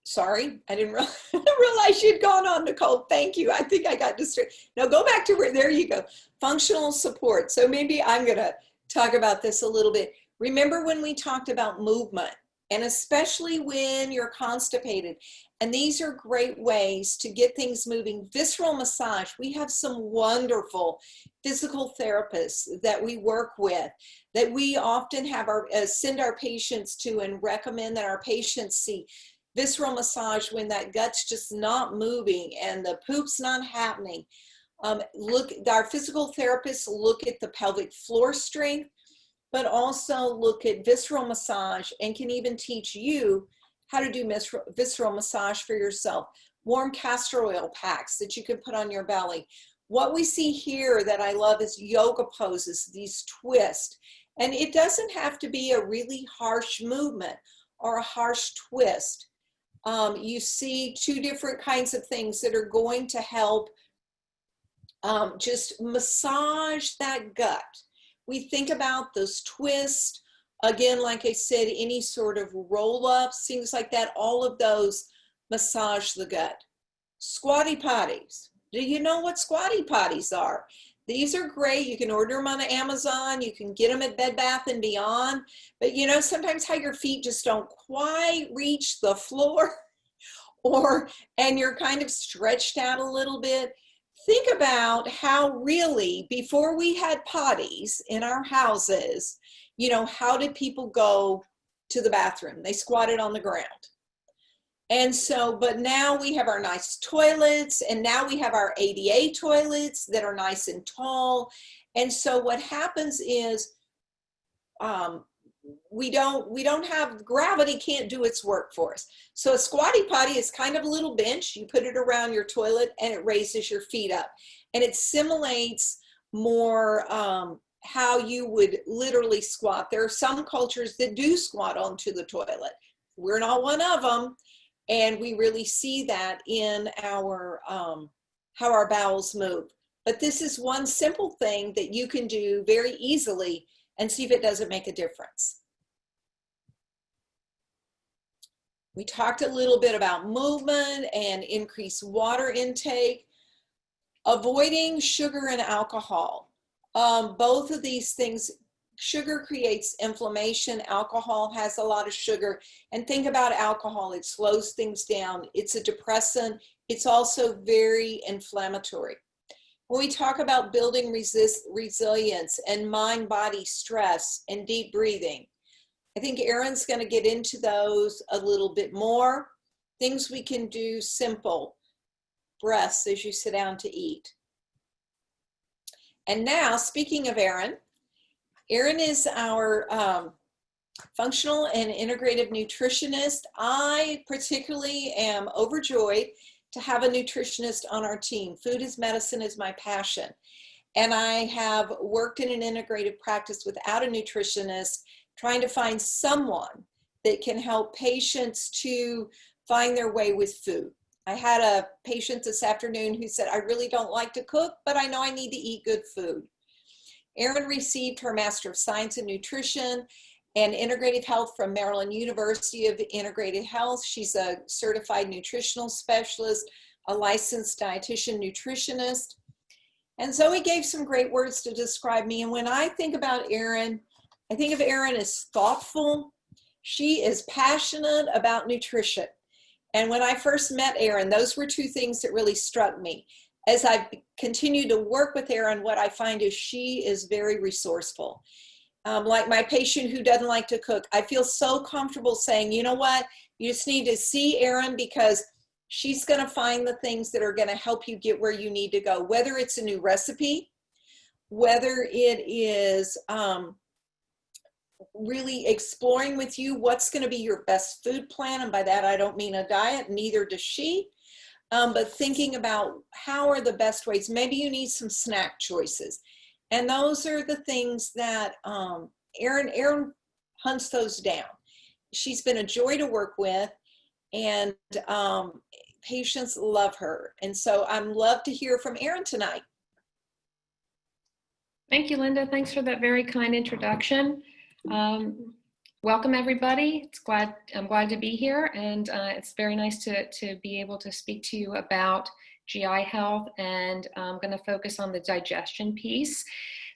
Sorry, I didn't realize you'd gone on, Nicole. Thank you. I think I got distracted. No, go back to where, there you go. Functional support. So maybe I'm going to talk about this a little bit. Remember when we talked about movement, and especially when you're constipated, and these are great ways to get things moving. Visceral massage. We have some wonderful physical therapists that we work with, that we often have send our patients to and recommend that our patients see. Visceral massage when that gut's just not moving and the poop's not happening. Our physical therapists look at the pelvic floor strength, but also look at visceral massage and can even teach you how to do visceral massage for yourself. Warm castor oil packs that you can put on your belly. What we see here that I love is yoga poses, these twists. And it doesn't have to be a really harsh movement or a harsh twist. You see two different kinds of things that are going to help just massage that gut. We think about those twists, again, like I said, any sort of roll-ups, things like that, all of those massage the gut. Squatty potties. Do you know what squatty potties are? These are great. You can order them on Amazon. You can get them at Bed Bath & Beyond. But you know, sometimes how your feet just don't quite reach the floor and you're kind of stretched out a little bit. Think about how really, before we had potties in our houses, you know, how did people go to the bathroom? They squatted on the ground. And so, but now we have our nice toilets, and now we have our ADA toilets that are nice and tall. And so what happens is we don't have, gravity can't do its work for us. So a squatty potty is kind of a little bench. You put it around your toilet and it raises your feet up. And it simulates more how you would literally squat. There are some cultures that do squat onto the toilet. We're not one of them. And we really see that in our how our bowels move. But this is one simple thing that you can do very easily and see if it doesn't make a difference. We talked a little bit about movement and increased water intake. Avoiding sugar and alcohol. Both of these things, sugar creates inflammation. Alcohol has a lot of sugar. And think about alcohol, it slows things down. It's a depressant. It's also very inflammatory. When we talk about building resilience and mind-body stress and deep breathing, I think Erin's going to get into those a little bit more. Things we can do simple. Breaths as you sit down to eat. And now, speaking of Erin is our functional and integrative nutritionist. I particularly am overjoyed to have a nutritionist on our team. Food is medicine is my passion. And I have worked in an integrative practice without a nutritionist, trying to find someone that can help patients to find their way with food. I had a patient this afternoon who said, I really don't like to cook, but I know I need to eat good food. Erin received her Master of Science in Nutrition and Integrative Health from Maryland University of Integrated Health. She's a certified nutritional specialist, a licensed dietitian nutritionist. And Zoe gave some great words to describe me. And when I think about Erin, I think of Erin as thoughtful. She is passionate about nutrition. And when I first met Erin, those were two things that really struck me. As I've continued to work with Erin, what I find is she is very resourceful. Like my patient who doesn't like to cook, I feel so comfortable saying, you know what, you just need to see Erin because she's going to find the things that are going to help you get where you need to go, whether it's a new recipe, whether it is really exploring with you what's going to be your best food plan. And by that, I don't mean a diet, neither does she. but thinking about how are the best ways. Maybe you need some snack choices. And those are the things that Erin hunts those down. She's been a joy to work with, and patients love her. And so I'm love to hear from Erin tonight. Thank you, Linda. Thanks for that very kind introduction. Welcome, everybody. I'm glad to be here, and it's very nice to be able to speak to you about GI health, and I'm going to focus on the digestion piece.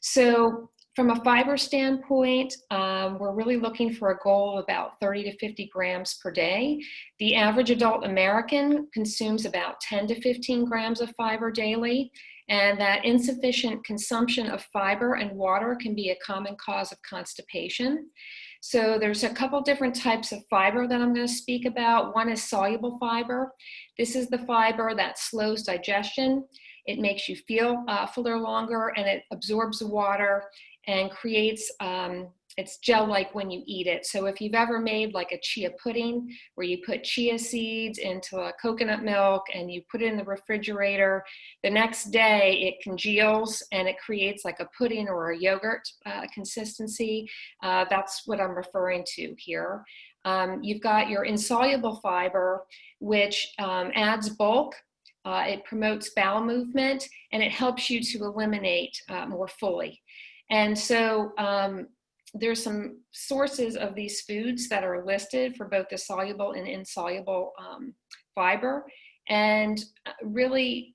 So from a fiber standpoint, we're really looking for a goal of about 30 to 50 grams per day. The average adult American consumes about 10 to 15 grams of fiber daily, and that insufficient consumption of fiber and water can be a common cause of constipation. So there's a couple different types of fiber that I'm going to speak about. One is soluble fiber. This is the fiber that slows digestion. It makes you feel fuller longer, and it absorbs the water and creates, it's gel-like when you eat it. So if you've ever made like a chia pudding where you put chia seeds into a coconut milk and you put it in the refrigerator, the next day it congeals and it creates like a pudding or a yogurt consistency. That's what I'm referring to here. You've got your insoluble fiber, which adds bulk. It promotes bowel movement, and it helps you to eliminate more fully. And so there's some sources of these foods that are listed for both the soluble and insoluble fiber. And really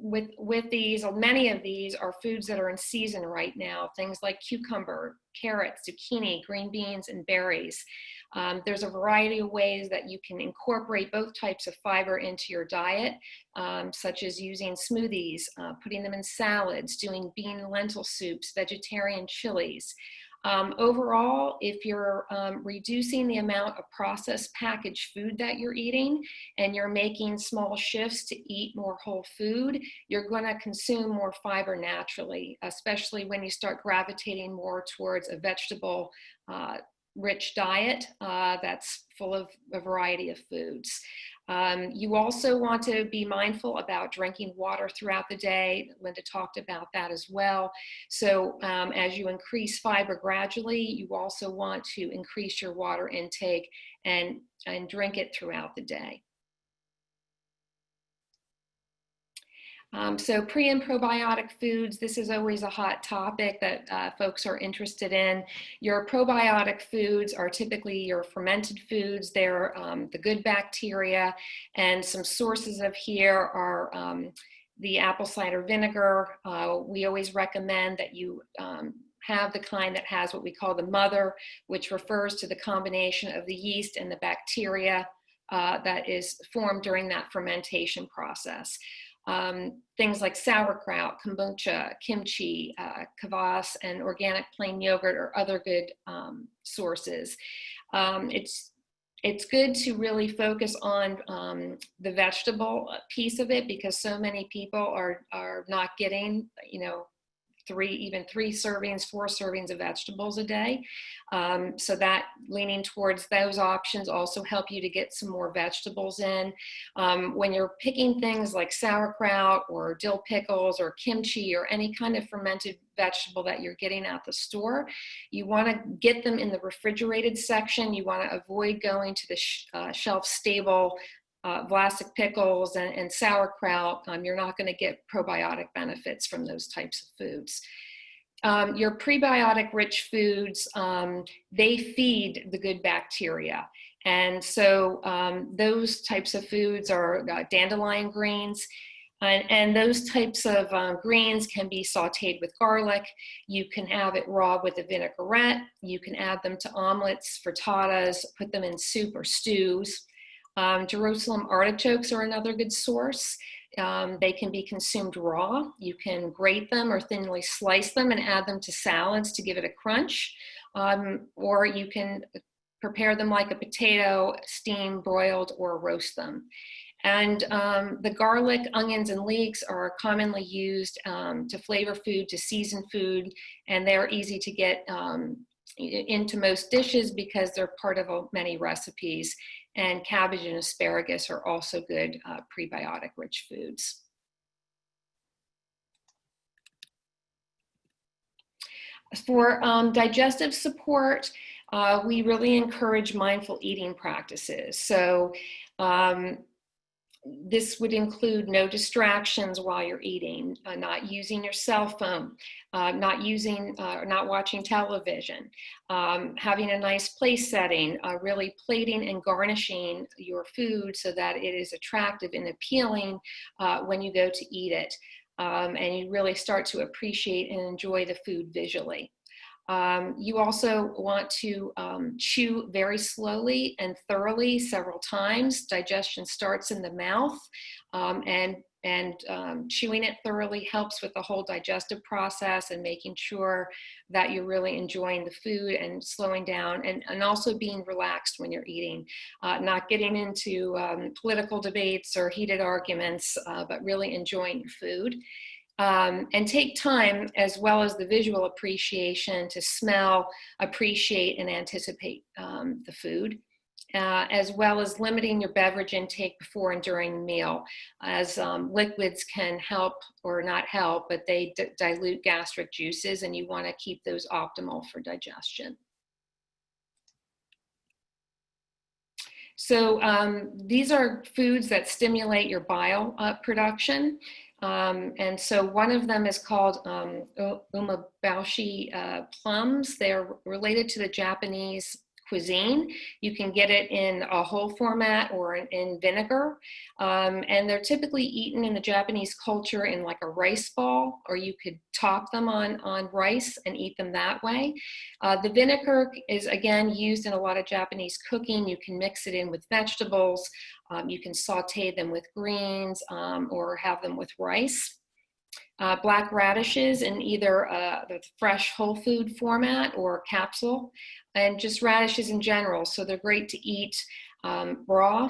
with these, or many of these are foods that are in season right now, things like cucumber, carrots, zucchini, green beans, and berries. There's a variety of ways that you can incorporate both types of fiber into your diet, such as using smoothies, putting them in salads, doing bean and lentil soups, vegetarian chilies. Overall, if you're reducing the amount of processed packaged food that you're eating, and you're making small shifts to eat more whole food, you're going to consume more fiber naturally, especially when you start gravitating more towards a vegetable rich diet that's full of a variety of foods. You also want to be mindful about drinking water throughout the day. Linda talked about that as well. So as you increase fiber gradually, you also want to increase your water intake and drink it throughout the day. So pre and probiotic foods, this is always a hot topic that folks are interested in. Your probiotic foods are typically your fermented foods. They're the good bacteria, and some sources of here are the apple cider vinegar. We always recommend that you have the kind that has what we call the mother, which refers to the combination of the yeast and the bacteria that is formed during that fermentation process. Things like sauerkraut, kombucha, kimchi, kvass, and organic plain yogurt are other good sources. It's good to really focus on the vegetable piece of it, because so many people are not getting, even 3 servings, 4 servings of vegetables a day. So that leaning towards those options also help you to get some more vegetables in. When you're picking things like sauerkraut or dill pickles or kimchi or any kind of fermented vegetable that you're getting at the store, you want to get them in the refrigerated section. You want to avoid going to the shelf stable Vlasic pickles and sauerkraut. You're not going to get probiotic benefits from those types of foods. Your prebiotic rich foods, they feed the good bacteria. And so those types of foods are dandelion greens. And those types of greens can be sauteed with garlic. You can have it raw with a vinaigrette. You can add them to omelets, frittatas, put them in soup or stews. Jerusalem artichokes are another good source. They can be consumed raw. You can grate them or thinly slice them and add them to salads to give it a crunch. Or you can prepare them like a potato, steam, broiled, or roast them. And the garlic, onions, and leeks are commonly used to flavor food, to season food, and they're easy to get into most dishes because they're part of many recipes. And cabbage and asparagus are also good prebiotic rich foods. For digestive support, we really encourage mindful eating practices. So this would include no distractions while you're eating, not using your cell phone, not watching television, having a nice place setting, really plating and garnishing your food so that it is attractive and appealing when you go to eat it. And you really start to appreciate and enjoy the food visually. You also want to chew very slowly and thoroughly several times. Digestion starts in the mouth, and chewing it thoroughly helps with the whole digestive process and making sure that you're really enjoying the food and slowing down and also being relaxed when you're eating, not getting into political debates or heated arguments, but really enjoying your food. And take time, as well as the visual appreciation, to smell, appreciate, and anticipate the food, as well as limiting your beverage intake before and during the meal, as liquids can help or not help, but they dilute gastric juices, and you want to keep those optimal for digestion. So these are foods that stimulate your bile production. And so one of them is called umaboshi plums. They're related to the Japanese cuisine. You can get it in a whole format or in vinegar. And they're typically eaten in the Japanese culture in like a rice ball, or you could top them on rice and eat them that way. The vinegar is, again, used in a lot of Japanese cooking. You can mix it in with vegetables. You can saute them with greens or have them with rice. Black radishes in either the fresh whole food format or capsule, and just radishes in general. So they're great to eat raw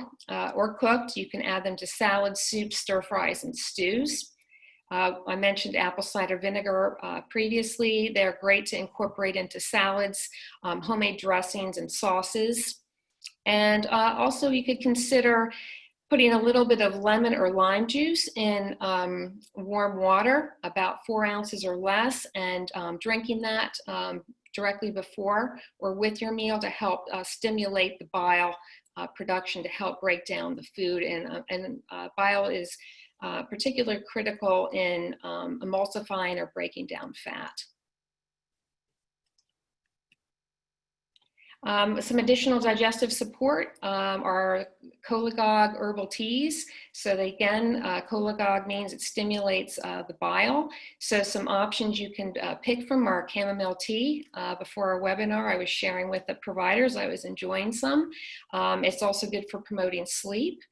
or cooked. You can add them to salads, soups, stir fries, and stews. I mentioned apple cider vinegar previously. They're great to incorporate into salads, homemade dressings, and sauces. And also you could consider putting a little bit of lemon or lime juice in warm water, about 4 ounces or less, and drinking that directly before or with your meal to help stimulate the bile production to help break down the food. And bile is particularly critical in emulsifying or breaking down fat. Some additional digestive support are cholagogue herbal teas. So again, cholagogue means it stimulates the bile. So some options you can pick from are chamomile tea. Before our webinar, I was sharing with the providers. I was enjoying some. It's also good for promoting sleep.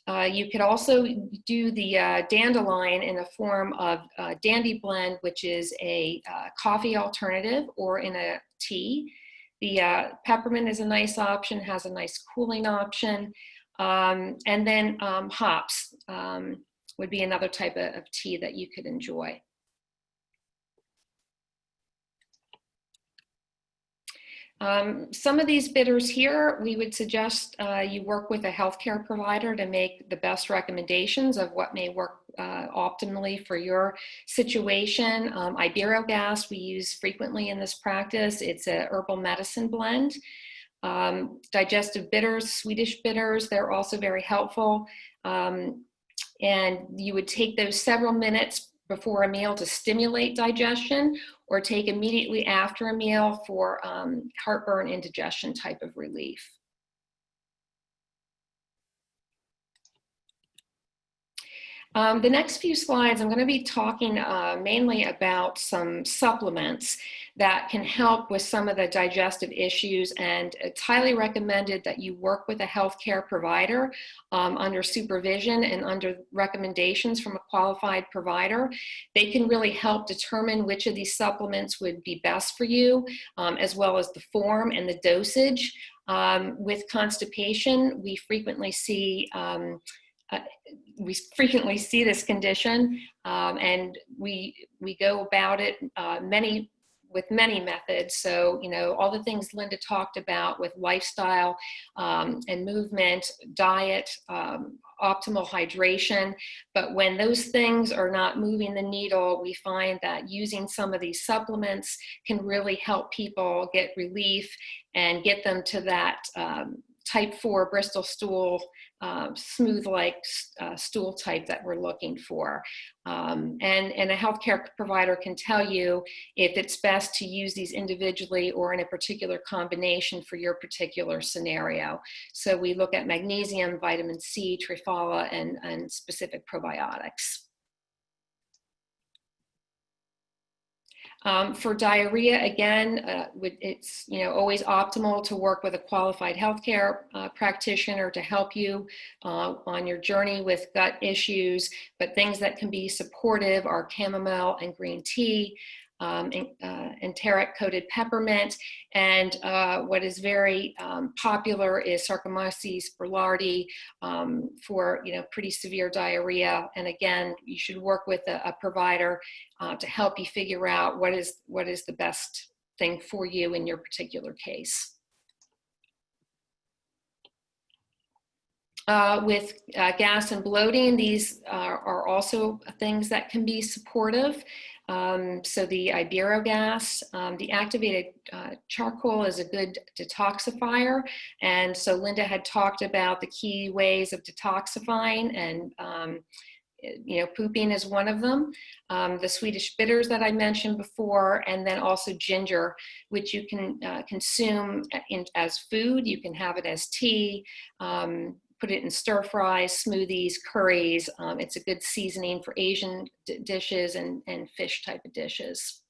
You could also do the dandelion in a form of dandy blend, which is a coffee alternative, or in a tea. The peppermint is a nice option, has a nice cooling option. And then hops would be another type of tea that you could enjoy. Some of these bitters here, we would suggest you work with a healthcare provider to make the best recommendations of what may work optimally for your situation. Iberogast we use frequently in this practice. It's a herbal medicine blend. Digestive bitters, Swedish bitters, they're also very helpful. And you would take those several minutes before a meal to stimulate digestion, or take immediately after a meal for heartburn, indigestion type of relief. The next few slides, I'm going to be talking mainly about some supplements that can help with some of the digestive issues, and it's highly recommended that you work with a healthcare provider under supervision and under recommendations from a qualified provider. They can really help determine which of these supplements would be best for you, as well as the form and the dosage. With constipation, we frequently see this condition, and we go about it many with many methods. So, you know, all the things Linda talked about with lifestyle and movement, diet, optimal hydration. But when those things are not moving the needle, we find that using some of these supplements can really help people get relief and get them to that type 4 Bristol stool, smooth-like stool type that we're looking for. And a healthcare provider can tell you if it's best to use these individually or in a particular combination for your particular scenario. So we look at magnesium, vitamin C, Triphala, and specific probiotics. For diarrhea, again, it's always optimal to work with a qualified healthcare practitioner to help you on your journey with gut issues. But things that can be supportive are chamomile and green tea, enteric-coated peppermint, and what is very popular is Saccharomyces boulardii for pretty severe diarrhea. And again, you should work with a provider to help you figure out what is the best thing for you in your particular case. With gas and bloating, these are also things that can be supportive. So the iburogas, the activated charcoal is a good detoxifier. And so Linda had talked about the key ways of detoxifying, and pooping is one of them. The Swedish bitters that I mentioned before, and then also ginger, which you can consume as food. You can have it as tea, put it in stir fries, smoothies, curries. It's a good seasoning for Asian dishes and fish type of dishes.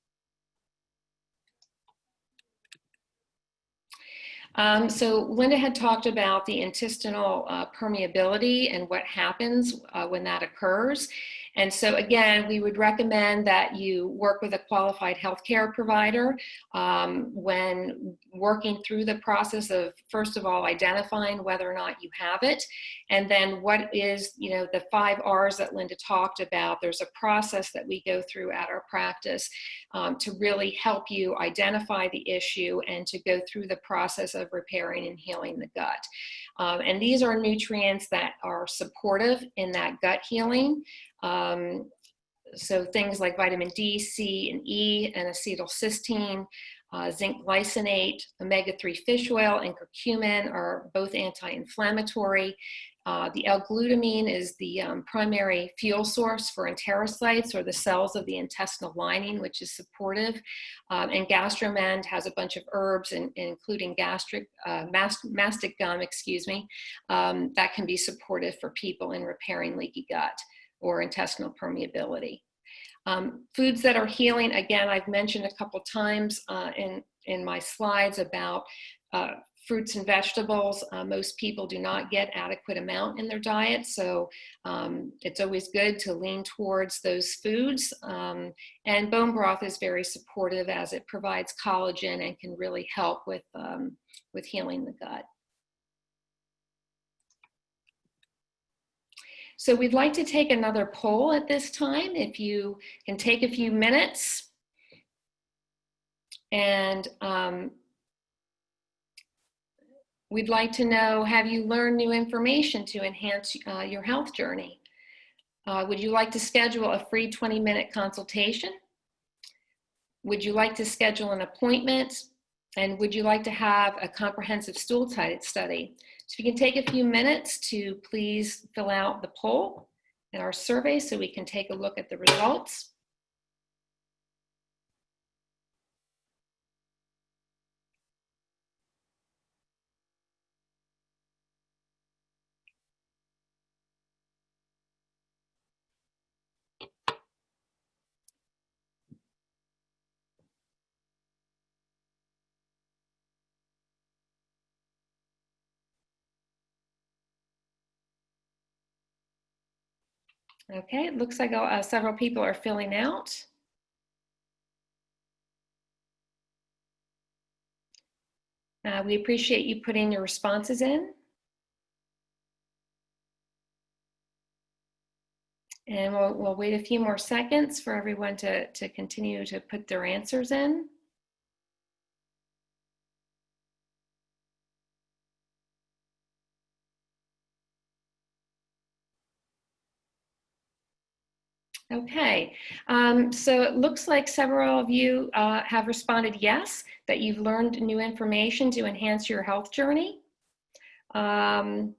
So Linda had talked about the intestinal permeability and what happens when that occurs. And so again, we would recommend that you work with a qualified healthcare provider when working through the process of, first of all, identifying whether or not you have it. And then what is, the 5 R's that Linda talked about. There's a process that we go through at our practice to really help you identify the issue and to go through the process of repairing and healing the gut. And these are nutrients that are supportive in that gut healing. So things like vitamin D, C, and E, and acetylcysteine, zinc glycinate, omega-3 fish oil, and curcumin are both anti-inflammatory. The L-glutamine is the primary fuel source for enterocytes, or the cells of the intestinal lining, which is supportive. And Gastromend has a bunch of herbs, including mastic gum, that can be supportive for people in repairing leaky gut or intestinal permeability. Foods that are healing, again, I've mentioned a couple times in my slides about fruits and vegetables. Most people do not get adequate amount in their diet, so it's always good to lean towards those foods. And bone broth is very supportive as it provides collagen and can really help with healing the gut. So we'd like to take another poll at this time, if you can take a few minutes. And we'd like to know, have you learned new information to enhance your health journey? Would you like to schedule a free 20-minute consultation? Would you like to schedule an appointment? And would you like to have a comprehensive stool study? So if you can take a few minutes to please fill out the poll in our survey so we can take a look at the results. Okay, it looks like several people are filling out. We appreciate you putting your responses in. And we'll wait a few more seconds for everyone to continue to put their answers in. Okay, so it looks like several of you have responded yes, that you've learned new information to enhance your health journey. Some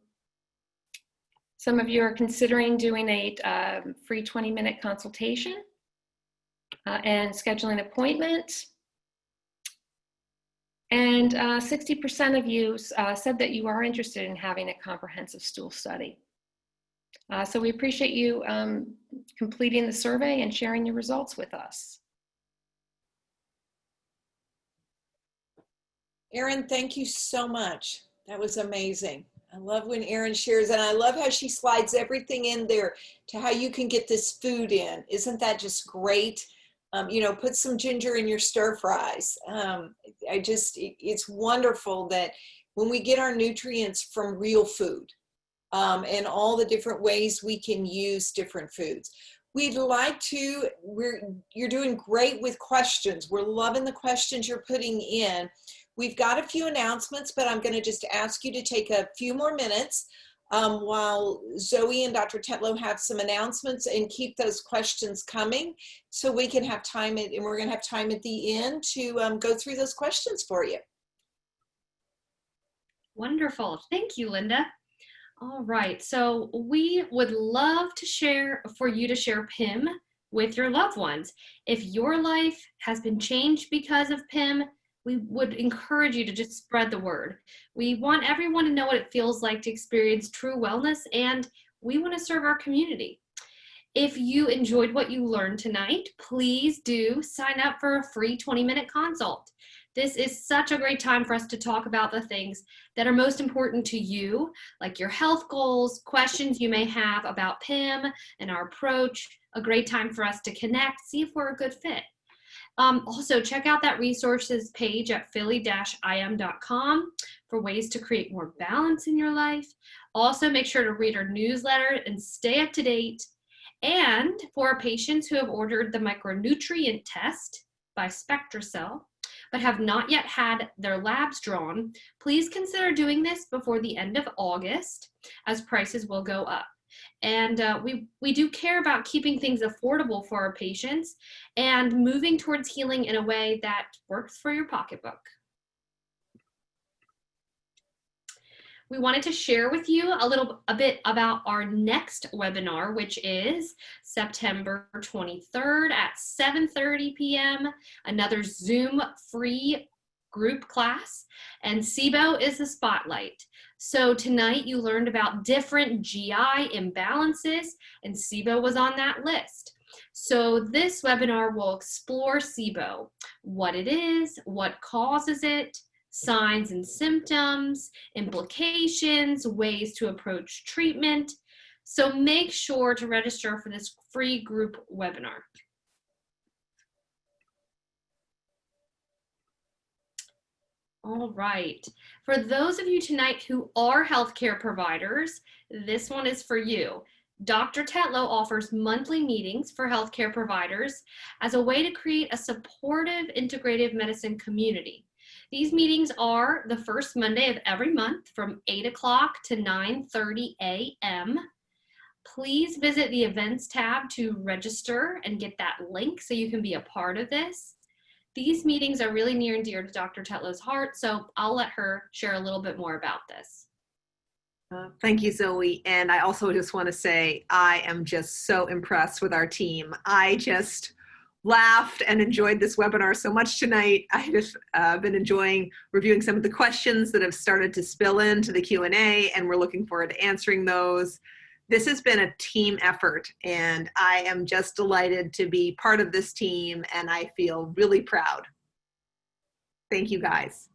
of you are considering doing a free 20-minute consultation and scheduling an appointment. And 60% of you said that you are interested in having a comprehensive stool study. So we appreciate you completing the survey and sharing your results with us. Erin, thank you so much. That was amazing. I love when Erin shares, and I love how she slides everything in there to how you can get this food in. Isn't that just great? You know, put some ginger in your stir fries. It's wonderful that when we get our nutrients from real food, and all the different ways we can use different foods. We'd like to, you're doing great with questions. We're loving the questions you're putting in. We've got a few announcements, but I'm going to just ask you to take a few more minutes while Zoe and Dr. Tetlow have some announcements, and keep those questions coming so we can have time, and we're going to have time at the end to go through those questions for you. Wonderful. Thank you, Linda. All right, so we would love to share PIM with your loved ones. If your life has been changed because of PIM, we would encourage you to just spread the word. We want everyone to know what it feels like to experience true wellness, and we want to serve our community. If you enjoyed what you learned tonight, please do sign up for a free 20-minute consult. This is such a great time for us to talk about the things that are most important to you, like your health goals, questions you may have about PIM and our approach. A great time for us to connect, see if we're a good fit. Also, check out that resources page at philly-im.com for ways to create more balance in your life. Also, make sure to read our newsletter and stay up to date. And for our patients who have ordered the micronutrient test by SpectraCell, but have not yet had their labs drawn, please consider doing this before the end of August, as prices will go up. And we do care about keeping things affordable for our patients and moving towards healing in a way that works for your pocketbook. We wanted to share with you a bit about our next webinar, which is September 23rd at 7:30 p.m., another Zoom free group class, and SIBO is the spotlight. So tonight you learned about different GI imbalances, and SIBO was on that list. So this webinar will explore SIBO, what it is, what causes it, signs and symptoms, implications, ways to approach treatment. So make sure to register for this free group webinar. All right. For those of you tonight who are healthcare providers, this one is for you. Dr. Tetlow offers monthly meetings for healthcare providers as a way to create a supportive integrative medicine community. These meetings are the first Monday of every month from 8 o'clock to 9:30 a.m. Please visit the events tab to register and get that link so you can be a part of this. These meetings are really near and dear to Dr. Tetlow's heart, so I'll let her share a little bit more about this. Thank you, Zoe. And I also just want to say I am just so impressed with our team. I just laughed and enjoyed this webinar so much tonight. I have been enjoying reviewing some of the questions that have started to spill into the Q&A, and we're looking forward to answering those. This has been a team effort, and I am just delighted to be part of this team, and I feel really proud. Thank you, guys.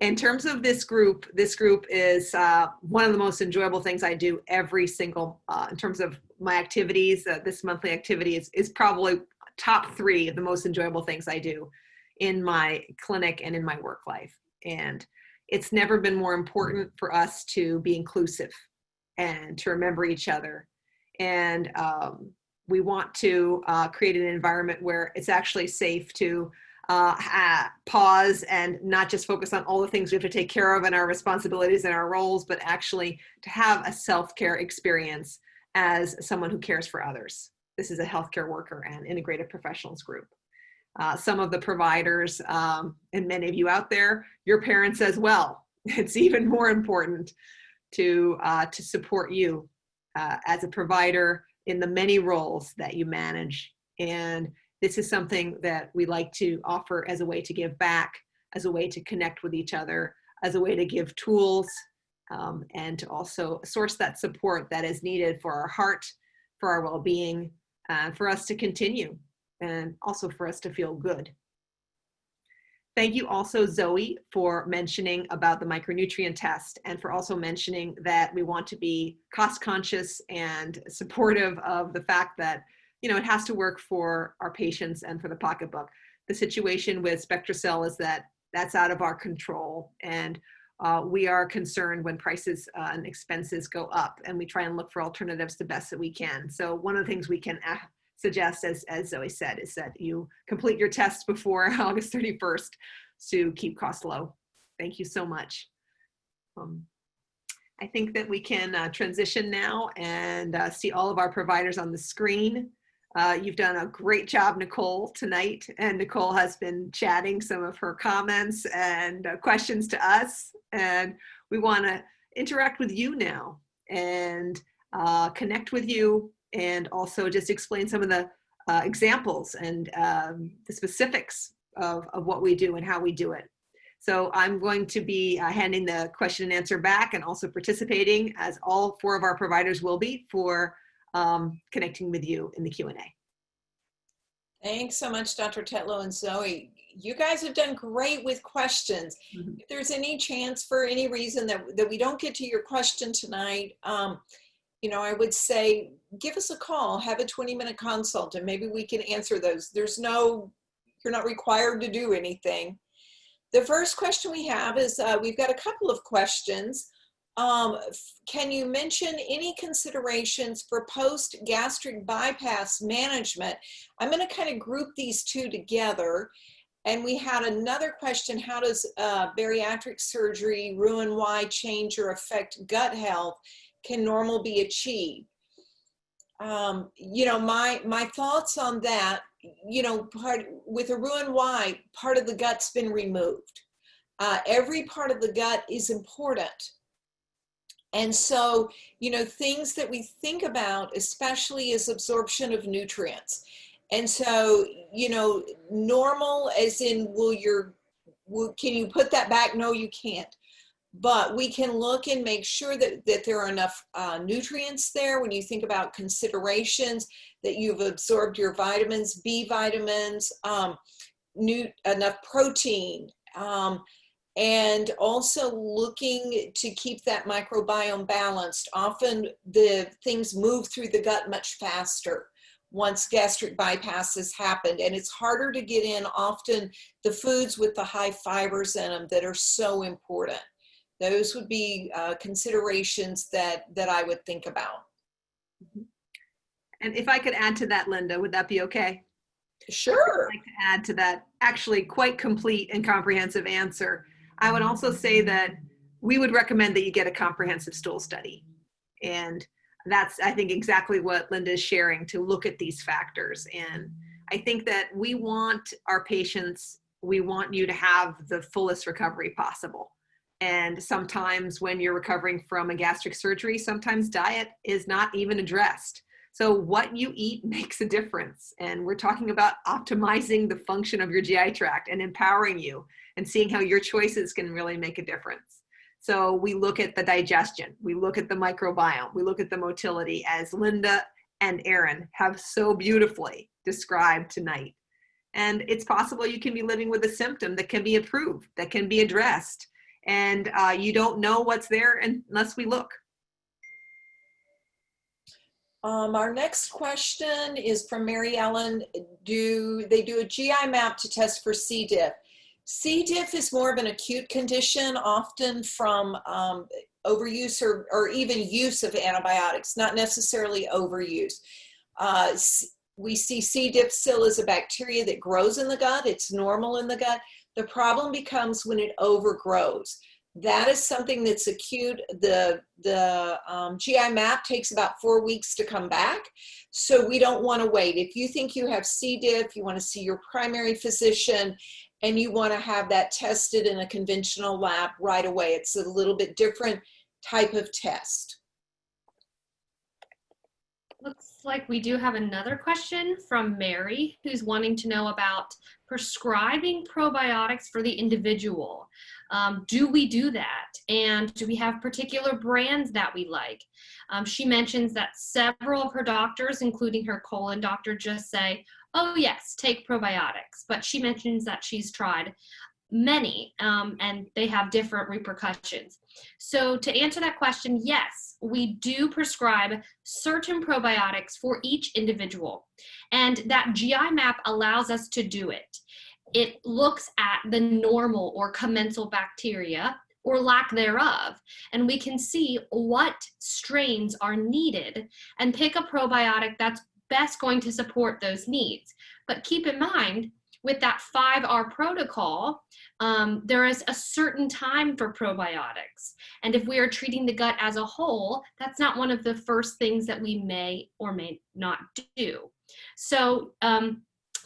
In terms of this group is one of the most enjoyable things I do every single, in terms of my activities. This monthly activity is probably top 3 of the most enjoyable things I do in my clinic and in my work life. And it's never been more important for us to be inclusive and to remember each other. And we want to create an environment where it's actually safe to pause and not just focus on all the things we have to take care of and our responsibilities and our roles, but actually to have a self-care experience as someone who cares for others. this is a healthcare worker and integrative professionals group. Some of the providers, and many of you out there, your parents as well. It's even more important to support you as a provider in the many roles that you manage. And this is something that we like to offer as a way to give back, as a way to connect with each other, as a way to give tools, and to also source that support that is needed for our heart, for our well-being, for us to continue, and also for us to feel good. Thank you also, Zoe, for mentioning about the micronutrient test, and for also mentioning that we want to be cost conscious and supportive of the fact that, you know, it has to work for our patients and for the pocketbook. The situation with SpectraCell is that that's out of our control, and we are concerned when prices and expenses go up, and we try and look for alternatives the best that we can. So one of the things we can suggest, as Zoe said, is that you complete your tests before August 31st to keep costs low. Thank you so much. I think that we can transition now and see all of our providers on the screen. You've done a great job, Nicole, tonight, and Nicole has been chatting some of her comments and questions to us, and we want to interact with you now and connect with you, and also just explain some of the examples and the specifics of what we do and how we do it. So I'm going to be handing the question and answer back, and also participating, as all 4 of our providers will be, for connecting with you in the Q&A. Thanks so much, Dr. Tetlow and Zoe. You guys have done great with questions. Mm-hmm. If there's any chance for any reason that we don't get to your question tonight, you know, I would say give us a call, have a 20-minute consult, and maybe we can answer those. You're not required to do anything. The first question we have is, we've got a couple of questions. Can you mention any considerations for post-gastric bypass management? I'm going to kind of group these two together. And we had another question: how does bariatric surgery ruin, why, change, or affect gut health? Can normal be achieved? You know, my thoughts on that, you know, with a Roux-en-Y, part of the gut's been removed. Every part of the gut is important. And so, you know, things that we think about, especially, is absorption of nutrients. And so, you know, normal as in, can you put that back? No, you can't. But we can look and make sure that there are enough nutrients there. When you think about considerations, that you've absorbed your vitamins, B vitamins, enough protein, and also looking to keep that microbiome balanced. Often the things move through the gut much faster once gastric bypass has happened, and it's harder to get in often the foods with the high fibers in them that are so important. Those would be considerations that I would think about. And if I could add to that, Linda, would that be okay? Sure. I'd like to add to that actually quite complete and comprehensive answer. I would also say that we would recommend that you get a comprehensive stool study. And that's, I think, exactly what Linda is sharing, to look at these factors. And I think that we want our patients, we want you to have the fullest recovery possible. And sometimes when you're recovering from a gastric surgery, sometimes diet is not even addressed. So what you eat makes a difference. And we're talking about optimizing the function of your GI tract and empowering you and seeing how your choices can really make a difference. So we look at the digestion, we look at the microbiome, we look at the motility, as Linda and Aaron have so beautifully described tonight. And it's possible you can be living with a symptom that can be improved, that can be addressed. And you don't know what's there unless we look. Our next question is from Mary Ellen. Do they do a GI map to test for C. diff? C. diff is more of an acute condition, often from overuse or even use of antibiotics, not necessarily overuse. We see C. difficile as a bacteria that grows in the gut. It's normal in the gut. The problem becomes when it overgrows. That is something that's acute. The GI map takes about 4 weeks to come back. So we don't want to wait. If you think you have C. diff, you want to see your primary physician, and you want to have that tested in a conventional lab right away. It's a little bit different type of test. Looks like we do have another question from Mary, who's wanting to know about prescribing probiotics for the individual. Do we do that? And do we have particular brands that we like? She mentions that several of her doctors, including her colon doctor, just say, oh yes, take probiotics. But she mentions that she's tried many, and they have different repercussions. So to answer that question, yes, we do prescribe certain probiotics for each individual. And that GI map allows us to do it. It looks at the normal or commensal bacteria or lack thereof, and we can see what strains are needed and pick a probiotic that's best going to support those needs. But keep in mind, with that 5R protocol, there is a certain time for probiotics. And if we are treating the gut as a whole, that's not one of the first things that we may or may not do. So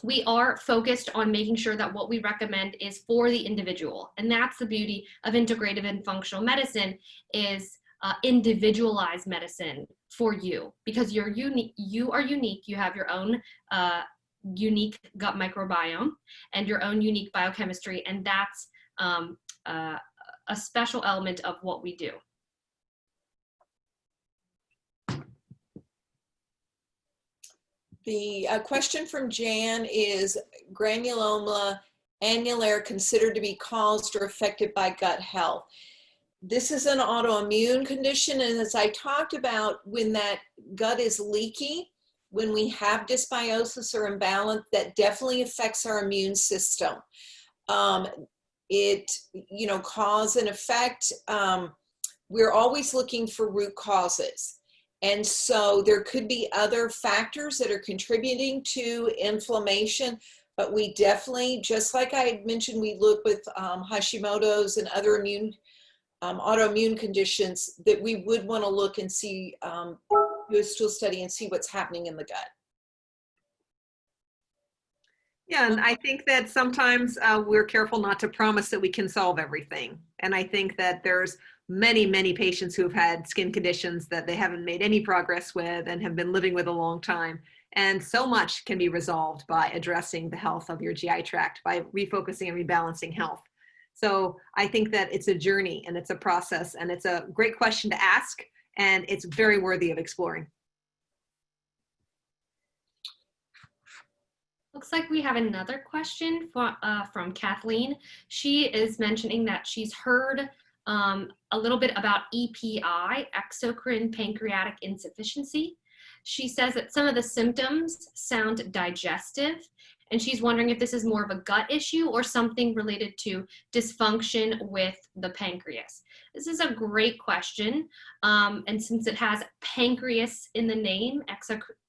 we are focused on making sure that what we recommend is for the individual. And that's the beauty of integrative and functional medicine, is individualized medicine for you, because you're unique. You are unique. You have your own unique gut microbiome and your own unique biochemistry, and that's a special element of what we do. The question from Jan is, granuloma annulare considered to be caused or affected by gut health? This is an autoimmune condition, and as I talked about, when that gut is leaky, when we have dysbiosis or imbalance, that definitely affects our immune system. It, cause and effect. We're always looking for root causes. And so there could be other factors that are contributing to inflammation, but we definitely, just like I had mentioned, we look with Hashimoto's and other autoimmune conditions, that we would want to look and see, do a stool study and see what's happening in the gut. Yeah, and I think that sometimes we're careful not to promise that we can solve everything. And I think that there's many, many patients who have had skin conditions that they haven't made any progress with and have been living with a long time. And so much can be resolved by addressing the health of your GI tract, by refocusing and rebalancing health. So I think that it's a journey and it's a process, and it's a great question to ask, and it's very worthy of exploring. Looks like we have another question from Kathleen. She is mentioning that she's heard a little bit about EPI, exocrine pancreatic insufficiency. She says that some of the symptoms sound digestive, and she's wondering if this is more of a gut issue or something related to dysfunction with the pancreas. This is a great question, and since it has pancreas in the name,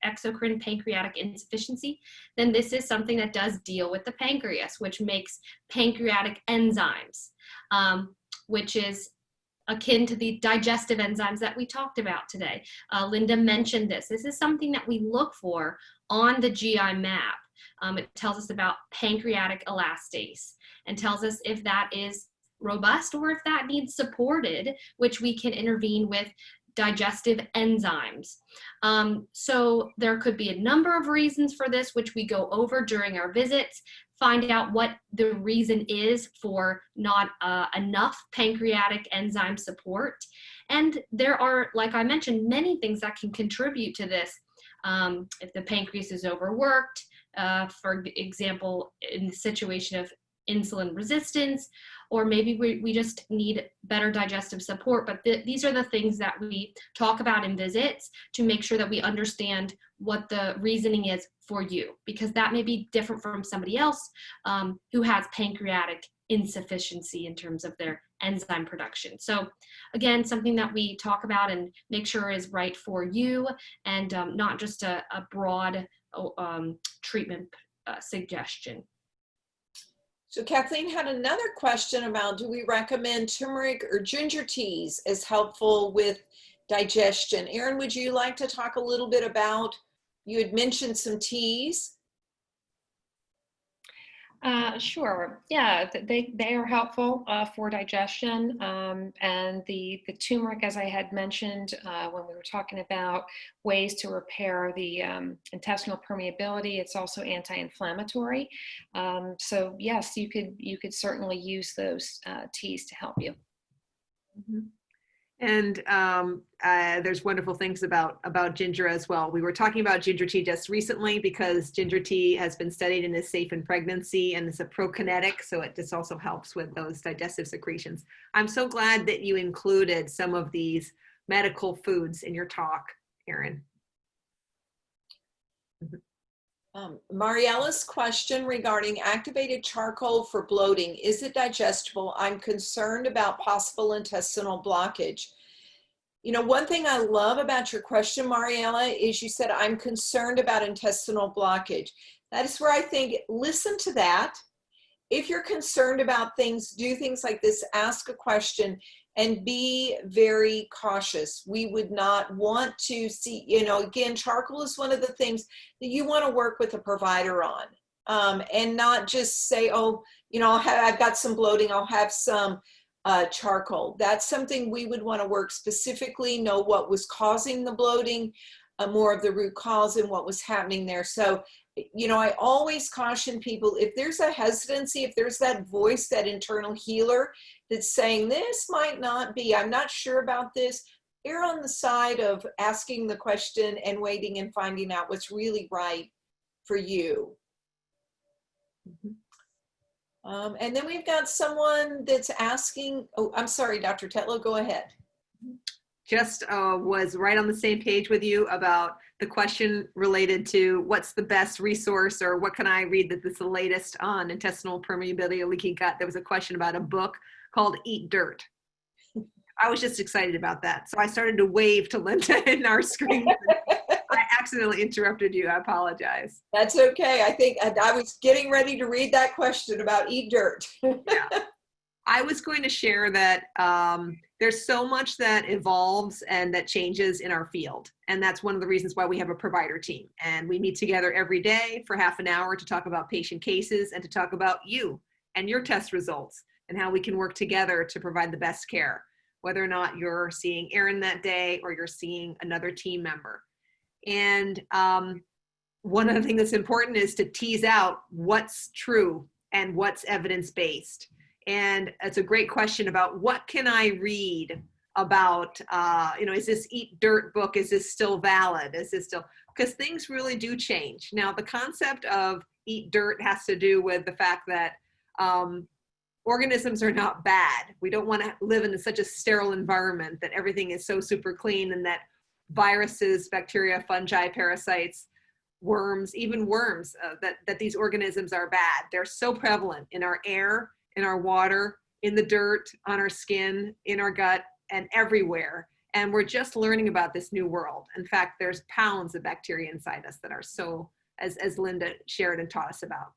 exocrine pancreatic insufficiency, then this is something that does deal with the pancreas, which makes pancreatic enzymes, which is akin to the digestive enzymes that we talked about today. Linda mentioned this. This is something that we look for on the GI map. It tells us about pancreatic elastase and tells us if that is robust or if that needs supported, which we can intervene with digestive enzymes. So there could be a number of reasons for this, which we go over during our visits, find out what the reason is for not enough pancreatic enzyme support. And there are, like I mentioned, many things that can contribute to this. If the pancreas is overworked, for example, in the situation of insulin resistance, or maybe we just need better digestive support. But these are the things that we talk about in visits to make sure that we understand what the reasoning is for you, because that may be different from somebody else who has pancreatic insufficiency in terms of their enzyme production. So again, something that we talk about and make sure is right for you, and not just a broad treatment suggestion. So Kathleen had another question about, do we recommend turmeric or ginger teas as helpful with digestion? Erin, would you like to talk a little bit about, you had mentioned some teas. Sure. Yeah, they are helpful for digestion. And the turmeric, as I had mentioned when we were talking about ways to repair the intestinal permeability, it's also anti-inflammatory. So yes, you could certainly use those teas to help you. Mhm. And there's wonderful things about ginger as well. We were talking about ginger tea just recently because ginger tea has been studied and is safe in pregnancy, and it's a prokinetic, so it just also helps with those digestive secretions. I'm so glad that you included some of these medical foods in your talk, Erin. Mariella's question regarding activated charcoal for bloating. Is it digestible? I'm concerned about possible intestinal blockage. You know, one thing I love about your question, Mariella, is you said, I'm concerned about intestinal blockage. That is where I think, listen to that. If you're concerned about things, do things like this, ask a question and be very cautious. We would not want to see, you know, again, charcoal is one of the things that you want to work with a provider on, and not just say, oh, you know, I've got some bloating, I'll have some charcoal. That's something we would want to work specifically, know what was causing the bloating, more of the root cause and what was happening there. So, you know, I always caution people, if there's a hesitancy, if there's that voice, that internal healer that's saying this might not be, I'm not sure about this, err on the side of asking the question and waiting and finding out what's really right for you. And then we've got someone that's asking, oh, I'm sorry, Dr. Tetlow, go ahead. Just was right on the same page with you about the question related to what's the best resource or what can I read that is the latest on intestinal permeability or leaky gut. There was a question about a book called Eat Dirt. I was just excited about that. So I started to wave to Linda in our screen. I accidentally interrupted you. I apologize. That's okay. I think I was getting ready to read that question about Eat Dirt. Yeah. I was going to share that there's so much that evolves and that changes in our field. And that's one of the reasons why we have a provider team. And we meet together every day for half an hour to talk about patient cases and to talk about you and your test results and how we can work together to provide the best care, whether or not you're seeing Erin that day or you're seeing another team member. And one of the things that's important is to tease out what's true and what's evidence-based. And it's a great question about what can I read about, you know, is this Eat Dirt book, is this still valid? Is this still, because things really do change. Now, the concept of Eat Dirt has to do with the fact that organisms are not bad. We don't want to live in such a sterile environment that everything is so super clean and that viruses, bacteria, fungi, parasites, worms, even worms, that these organisms are bad. They're so prevalent in our air, in our water, in the dirt, on our skin, in our gut, and everywhere. And we're just learning about this new world. In fact, there's pounds of bacteria inside us that are so, as Linda shared and taught us about.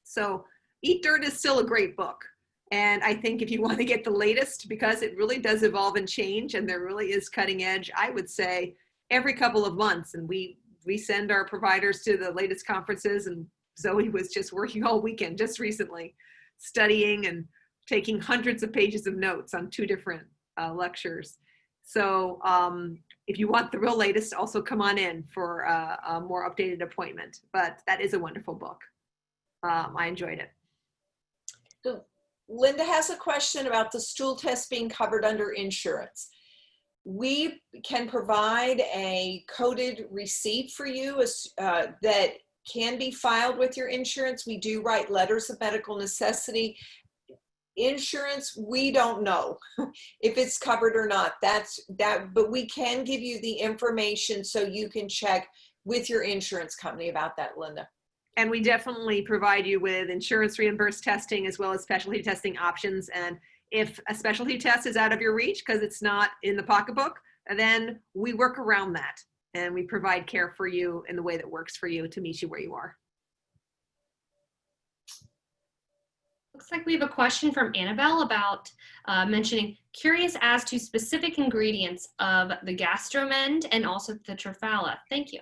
So Eat Dirt is still a great book. And I think if you want to get the latest, because it really does evolve and change, and there really is cutting edge, I would say every couple of months. And we send our providers to the latest conferences, and Zoe was just working all weekend, just recently, studying and taking hundreds of pages of notes on 2 different lectures. So if you want the real latest, also come on in for a more updated appointment. But that is a wonderful book. I enjoyed it. So Linda has a question about the stool test being covered under insurance. We can provide a coded receipt for you that can be filed with your insurance. We do write letters of medical necessity. Insurance, we don't know if it's covered or not. But we can give you the information so you can check with your insurance company about that, Linda. And we definitely provide you with insurance reimbursed testing as well as specialty testing options. And if a specialty test is out of your reach because it's not in the pocketbook, then we work around that and we provide care for you in the way that works for you to meet you where you are. Looks like we have a question from Annabelle about mentioning, curious as to specific ingredients of the Gastromend and also the Triphala. Thank you.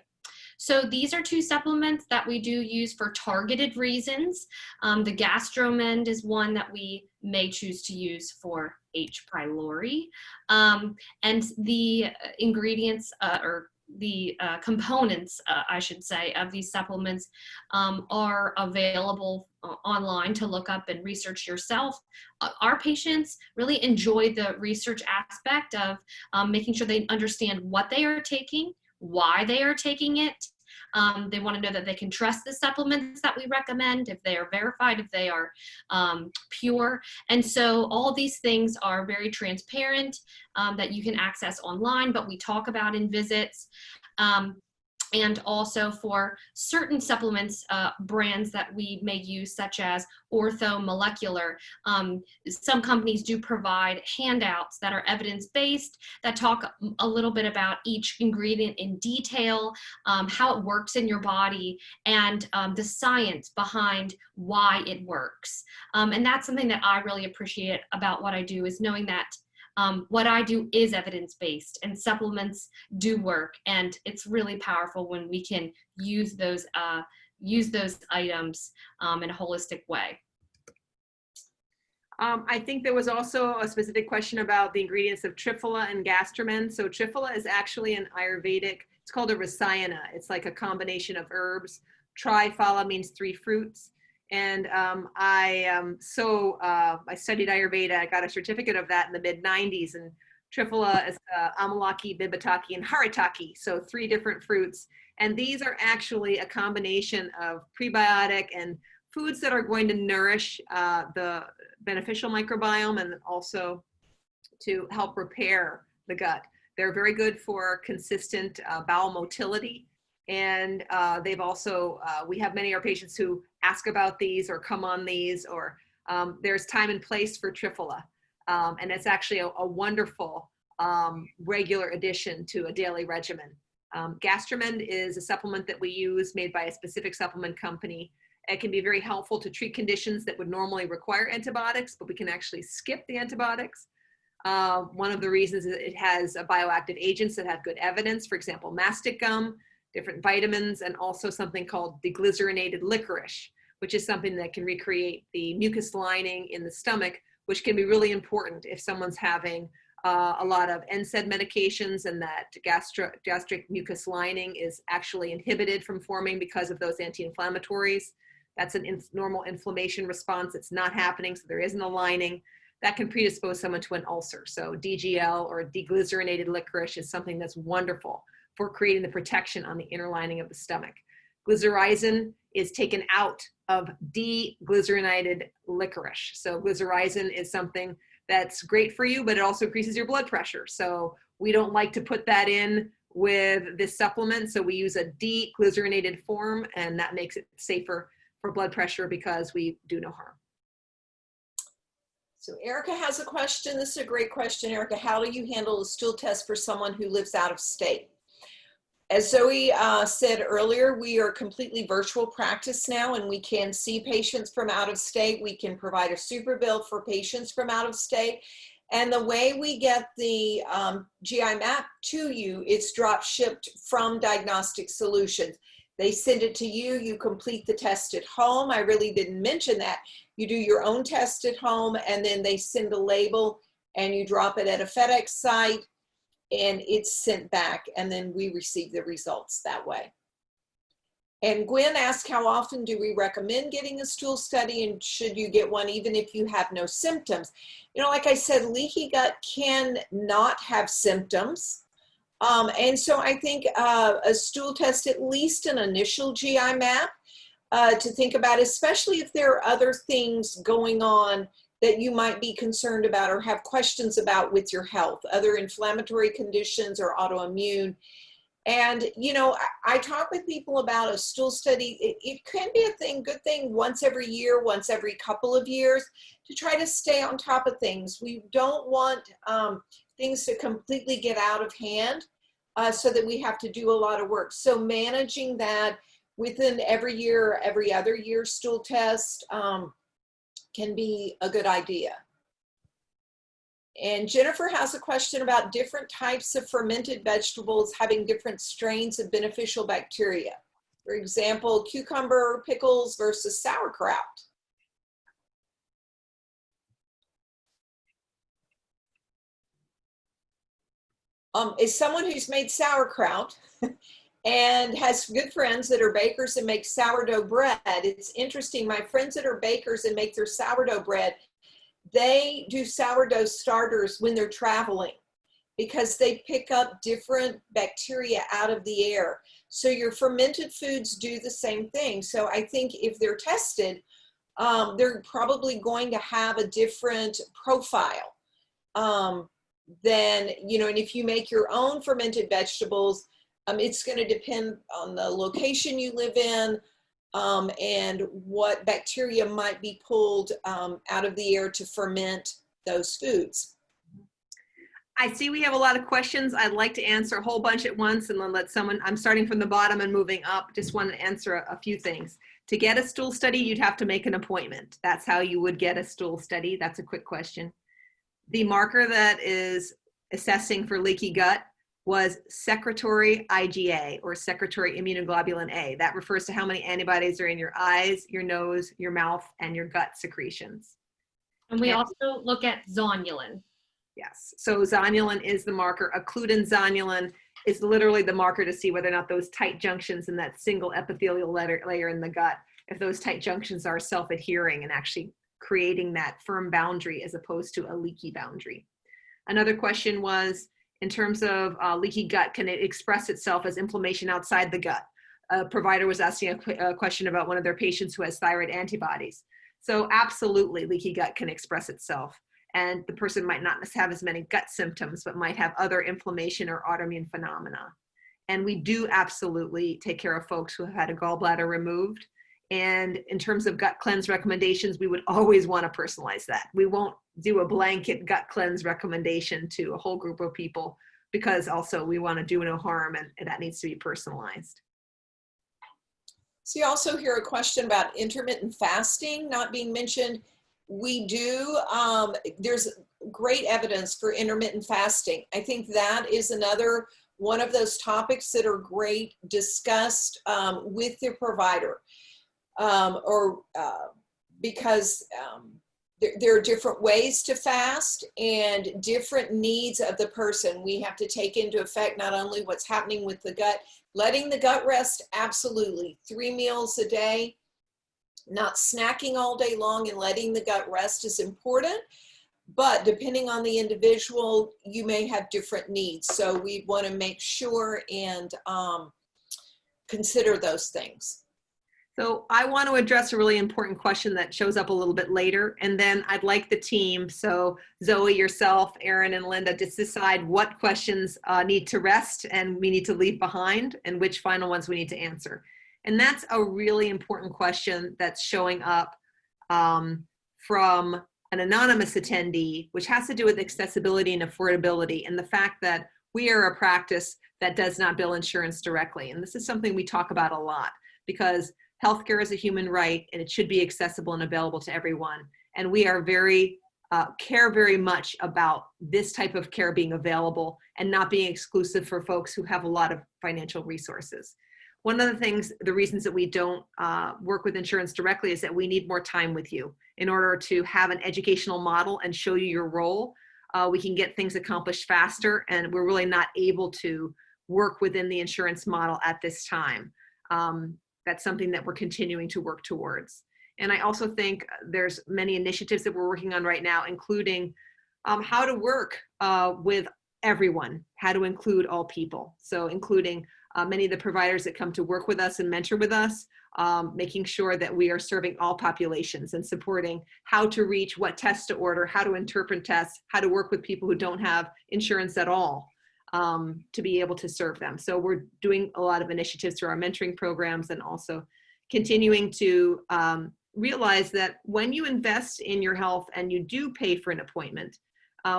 So these are two supplements that we do use for targeted reasons. The Gastromend is one that we may choose to use for H. pylori. And the ingredients or the components, I should say, of these supplements are available online to look up and research yourself. Our patients really enjoy the research aspect of making sure they understand what they are taking, why they are taking it. They want to know that they can trust the supplements that we recommend, if they are verified, if they are pure. And so all these things are very transparent that you can access online, but we talk about in visits. And also for certain supplements, brands that we may use, such as Ortho Molecular. Some companies do provide handouts that are evidence-based that talk a little bit about each ingredient in detail, how it works in your body, and the science behind why it works. And that's something that I really appreciate about what I do, is knowing that what I do is evidence-based and supplements do work, and it's really powerful when we can use those items in a holistic way. I think there was also a specific question about the ingredients of Triphala and Gastromend. So Triphala is actually an Ayurvedic, it's called a rasayana. It's like a combination of herbs. Triphala means 3 fruits. And I studied Ayurveda. I got a certificate of that in the mid-90s. And Triphala is Amalaki, Bibataki, and Haritaki. So 3 different fruits. And these are actually a combination of prebiotic and foods that are going to nourish the beneficial microbiome and also to help repair the gut. They're very good for consistent bowel motility. And they've also, we have many of our patients who ask about these or come on these, or there's time and place for Triphala. And it's actually a wonderful regular addition to a daily regimen. Gastromend is a supplement that we use made by a specific supplement company. It can be very helpful to treat conditions that would normally require antibiotics, but we can actually skip the antibiotics. One of the reasons is it has bioactive agents that have good evidence, for example, mastic gum, different vitamins, and also something called deglycerinated licorice, which is something that can recreate the mucus lining in the stomach, which can be really important if someone's having a lot of NSAID medications and that gastric mucus lining is actually inhibited from forming because of those anti-inflammatories. That's a normal inflammation response. It's not happening, so there isn't a lining. That can predispose someone to an ulcer. So DGL, or deglycerinated licorice, is something that's wonderful for creating the protection on the inner lining of the stomach. Glycyrrhizin is taken out of deglycerinated licorice. So glycyrrhizin is something that's great for you, but it also increases your blood pressure. So we don't like to put that in with this supplement. So we use a deglycerinated form, and that makes it safer for blood pressure because we do no harm. So Erica has a question. This is a great question, Erica. How do you handle a stool test for someone who lives out of state? As Zoe said earlier, we are completely virtual practice now, and we can see patients from out of state. We can provide a super bill for patients from out of state. And the way we get the GI map to you, it's drop shipped from Diagnostic Solutions. They send it to you, you complete the test at home. I really didn't mention that. You do your own test at home, and then they send a label and you drop it at a FedEx site, and it's sent back, and then we receive the results that way. And Gwen asked, how often do we recommend getting a stool study, and should you get one even if you have no symptoms? You know, like I said, leaky gut can not have symptoms. And so I think a stool test, at least an initial GI map to think about, especially if there are other things going on that you might be concerned about or have questions about with your health, other inflammatory conditions or autoimmune. And, you know, I talk with people about a stool study. It can be a good thing once every year, once every couple of years, to try to stay on top of things. We don't want things to completely get out of hand so that we have to do a lot of work. So managing that within every year or every other year stool test can be a good idea. And Jennifer has a question about different types of fermented vegetables having different strains of beneficial bacteria. For example, cucumber pickles versus sauerkraut. As someone who's made sauerkraut and has good friends that are bakers and make sourdough bread, it's interesting. My friends that are bakers and make their sourdough bread, they do sourdough starters when they're traveling because they pick up different bacteria out of the air. So your fermented foods do the same thing. So I think if they're tested, they're probably going to have a different profile. Then, you know, and if you make your own fermented vegetables, it's going to depend on the location you live in and what bacteria might be pulled out of the air to ferment those foods. I see we have a lot of questions. I'd like to answer a whole bunch at once and then let someone, I'm starting from the bottom and moving up. Just want to answer a few things. To get a stool study, you'd have to make an appointment. That's how you would get a stool study. That's a quick question. The marker that is assessing for leaky gut was secretory IgA, or secretory immunoglobulin A. That refers to how many antibodies are in your eyes, your nose, your mouth, and your gut secretions. And we also look at zonulin. Yes, so zonulin is the marker. Occludin zonulin is literally the marker to see whether or not those tight junctions in that single epithelial layer in the gut, if those tight junctions are self-adhering and actually creating that firm boundary as opposed to a leaky boundary. Another question was, in terms of leaky gut, can it express itself as inflammation outside the gut? A provider was asking a question about one of their patients who has thyroid antibodies. So absolutely, leaky gut can express itself. And the person might not have as many gut symptoms, but might have other inflammation or autoimmune phenomena. And we do absolutely take care of folks who have had a gallbladder removed. And in terms of gut cleanse recommendations, we would always want to personalize that. We won't do a blanket gut cleanse recommendation to a whole group of people because also we want to do no harm and that needs to be personalized. So you also hear a question about intermittent fasting not being mentioned. We do, there's great evidence for intermittent fasting. I think that is another one of those topics that are great discussed with the provider. Because there are different ways to fast and different needs of the person. We have to take into effect not only what's happening with the gut, letting the gut rest, absolutely. 3 meals a day, not snacking all day long and letting the gut rest is important. But depending on the individual, you may have different needs. So we want to make sure and consider those things. So I want to address a really important question that shows up a little bit later. And then I'd like the team, so Zoe, yourself, Erin, and Linda, to decide what questions need to rest and we need to leave behind and which final ones we need to answer. And that's a really important question that's showing up from an anonymous attendee, which has to do with accessibility and affordability and the fact that we are a practice that does not bill insurance directly. And this is something we talk about a lot because healthcare is a human right and it should be accessible and available to everyone. And we are care very much about this type of care being available and not being exclusive for folks who have a lot of financial resources. One of the things, the reasons that we don't work with insurance directly is that we need more time with you in order to have an educational model and show you your role. We can get things accomplished faster and we're really not able to work within the insurance model at this time. That's something that we're continuing to work towards. And I also think there's many initiatives that we're working on right now, including how to work with everyone, how to include all people. So including many of the providers that come to work with us and mentor with us, making sure that we are serving all populations and supporting how to reach, what tests to order, how to interpret tests, how to work with people who don't have insurance at all. To be able to serve them. So we're doing a lot of initiatives through our mentoring programs and also continuing to realize that when you invest in your health and you do pay for an appointment,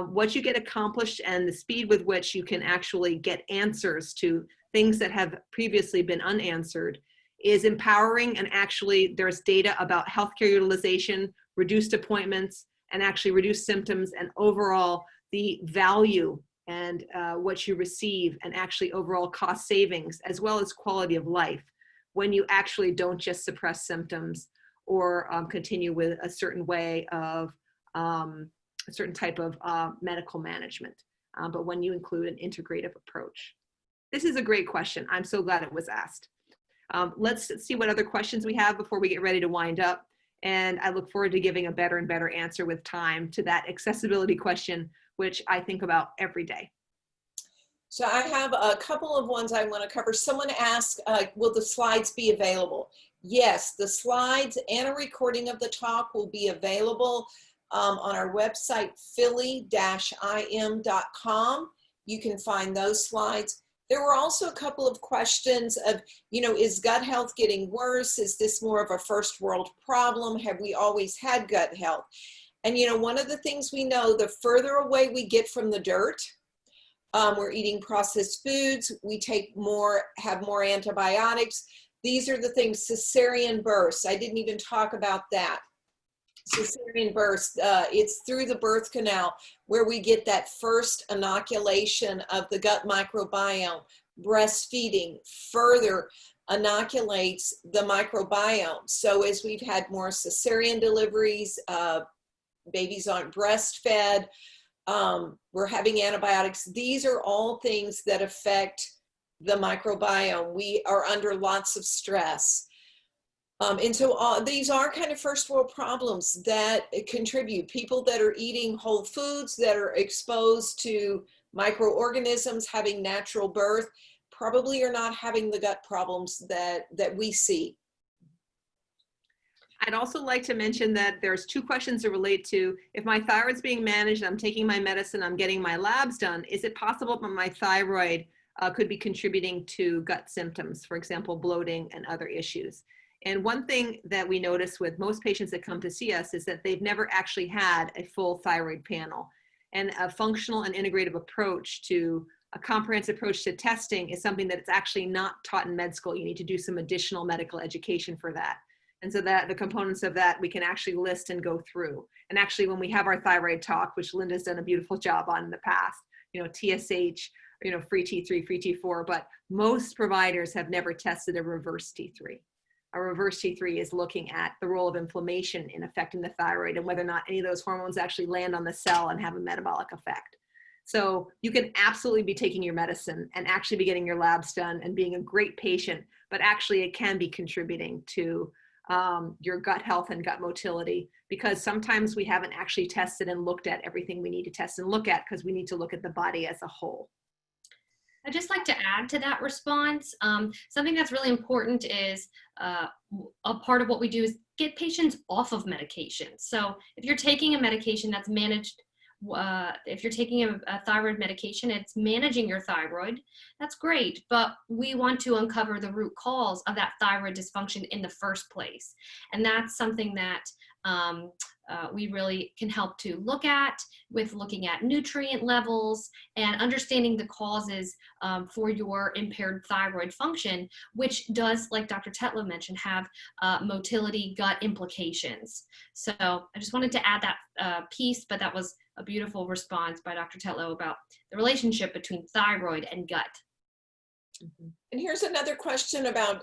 what you get accomplished and the speed with which you can actually get answers to things that have previously been unanswered is empowering, and actually there's data about healthcare utilization, reduced appointments, and actually reduced symptoms, and overall the value and what you receive, and actually overall cost savings, as well as quality of life, when you actually don't just suppress symptoms or continue with a certain way of a certain type of medical management, but when you include an integrative approach. This is a great question. I'm so glad it was asked. Let's see what other questions we have before we get ready to wind up. And I look forward to giving a better and better answer with time to that accessibility question, which I think about every day. So I have a couple of ones I want to cover. Someone asked, will the slides be available? Yes, the slides and a recording of the talk will be available on our website, philly-im.com. You can find those slides. There were also a couple of questions of, is gut health getting worse? Is this more of a first world problem? Have we always had gut health? And one of the things we know, the further away we get from the dirt, we're eating processed foods, we have more antibiotics. These are the things, cesarean births. I didn't even talk about that. Cesarean births, it's through the birth canal where we get that first inoculation of the gut microbiome. Breastfeeding further inoculates the microbiome. So as we've had more cesarean deliveries, babies aren't breastfed, we're having antibiotics. These are all things that affect the microbiome. We are under lots of stress. And so these are kind of first world problems that contribute. People that are eating whole foods, that are exposed to microorganisms, having natural birth, probably are not having the gut problems that we see. I'd also like to mention that there's two questions that relate to, if my thyroid's being managed, I'm taking my medicine, I'm getting my labs done, is it possible that my thyroid could be contributing to gut symptoms, for example, bloating and other issues? And one thing that we notice with most patients that come to see us is that they've never actually had a full thyroid panel. And a functional and integrative approach to a comprehensive approach to testing is something that it's actually not taught in med school. You need to do some additional medical education for that. And so that the components of that we can actually list and go through. And actually when we have our thyroid talk, which Linda's done a beautiful job on in the past, TSH, free T3, free T4, but most providers have never tested a reverse T3. A reverse T3 is looking at the role of inflammation in affecting the thyroid and whether or not any of those hormones actually land on the cell and have a metabolic effect. So you can absolutely be taking your medicine and actually be getting your labs done and being a great patient, but actually it can be contributing to your gut health and gut motility, because sometimes we haven't actually tested and looked at everything we need to test and look at, because we need to look at the body as a whole. I'd just like to add to that response. Something that's really important is a part of what we do is get patients off of medication. So if you're taking a medication that's managed, if you're taking a thyroid medication, it's managing your thyroid, that's great. But we want to uncover the root cause of that thyroid dysfunction in the first place. And that's something that we really can help to look at with looking at nutrient levels and understanding the causes for your impaired thyroid function, which does, like Dr. Tetlow mentioned, have motility gut implications. So I just wanted to add that piece, but that was a beautiful response by Dr. Tetlow about the relationship between thyroid and gut. And here's another question about,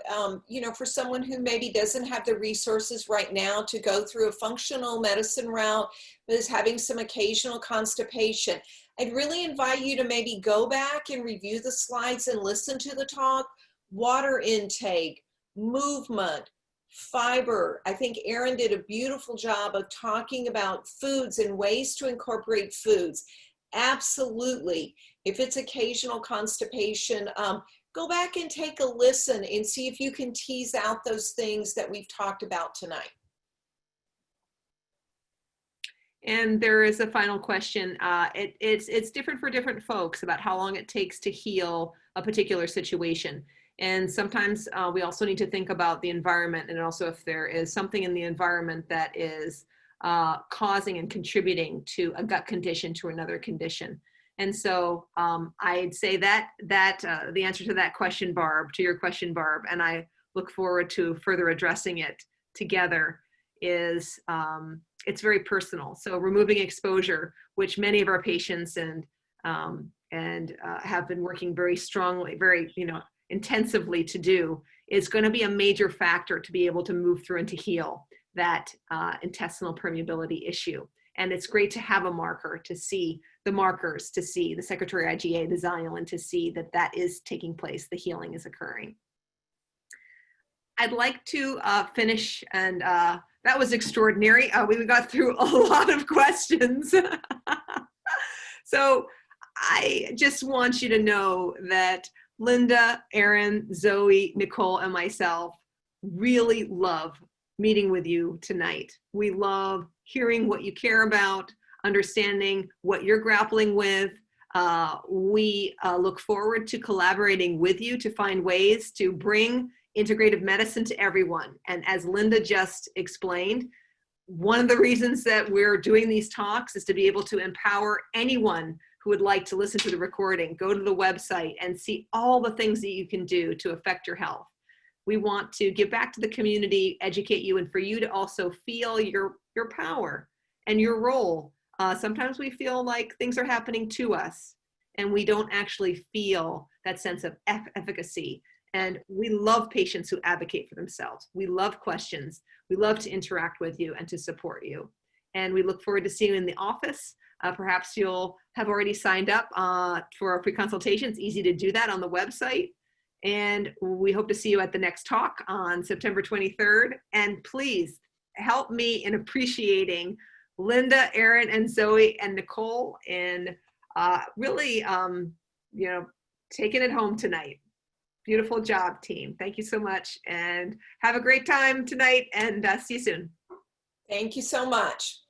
for someone who maybe doesn't have the resources right now to go through a functional medicine route, but is having some occasional constipation. I'd really invite you to maybe go back and review the slides and listen to the talk. Water intake, movement, fiber. I think Erin did a beautiful job of talking about foods and ways to incorporate foods. Absolutely. If it's occasional constipation, go back and take a listen and see if you can tease out those things that we've talked about tonight. And there is a final question. It's different for different folks about how long it takes to heal a particular situation. And sometimes we also need to think about the environment, and also if there is something in the environment that is causing and contributing to a gut condition to another condition. And so I'd say that the answer to that question, Barb, to your question, Barb, and I look forward to further addressing it together, is it's very personal. So removing exposure, which many of our patients have been working very strongly, very intensively to do, is going to be a major factor to be able to move through and to heal that intestinal permeability issue. And it's great to have a marker, to see the markers, to see the secretory IgA, the zonulin, to see that that is taking place, the healing is occurring. I'd like to finish, and that was extraordinary. We got through a lot of questions. So I just want you to know that Linda, Erin, Zoe, Nicole, and myself really love meeting with you tonight. We love hearing what you care about, understanding what you're grappling with. We look forward to collaborating with you to find ways to bring integrative medicine to everyone. And as Linda just explained, one of the reasons that we're doing these talks is to be able to empower anyone who would like to listen to the recording, go to the website and see all the things that you can do to affect your health. We want to give back to the community, educate you, and for you to also feel your power and your role. Sometimes we feel like things are happening to us and we don't actually feel that sense of efficacy. And we love patients who advocate for themselves. We love questions. We love to interact with you and to support you. And we look forward to seeing you in the office. Perhaps you'll have already signed up for a pre-consultation. It's easy to do that on the website. And we hope to see you at the next talk on September 23rd. And please help me in appreciating Linda, Erin, and Zoe, and Nicole in really, taking it home tonight. Beautiful job, team. Thank you so much. And have a great time tonight, and see you soon. Thank you so much.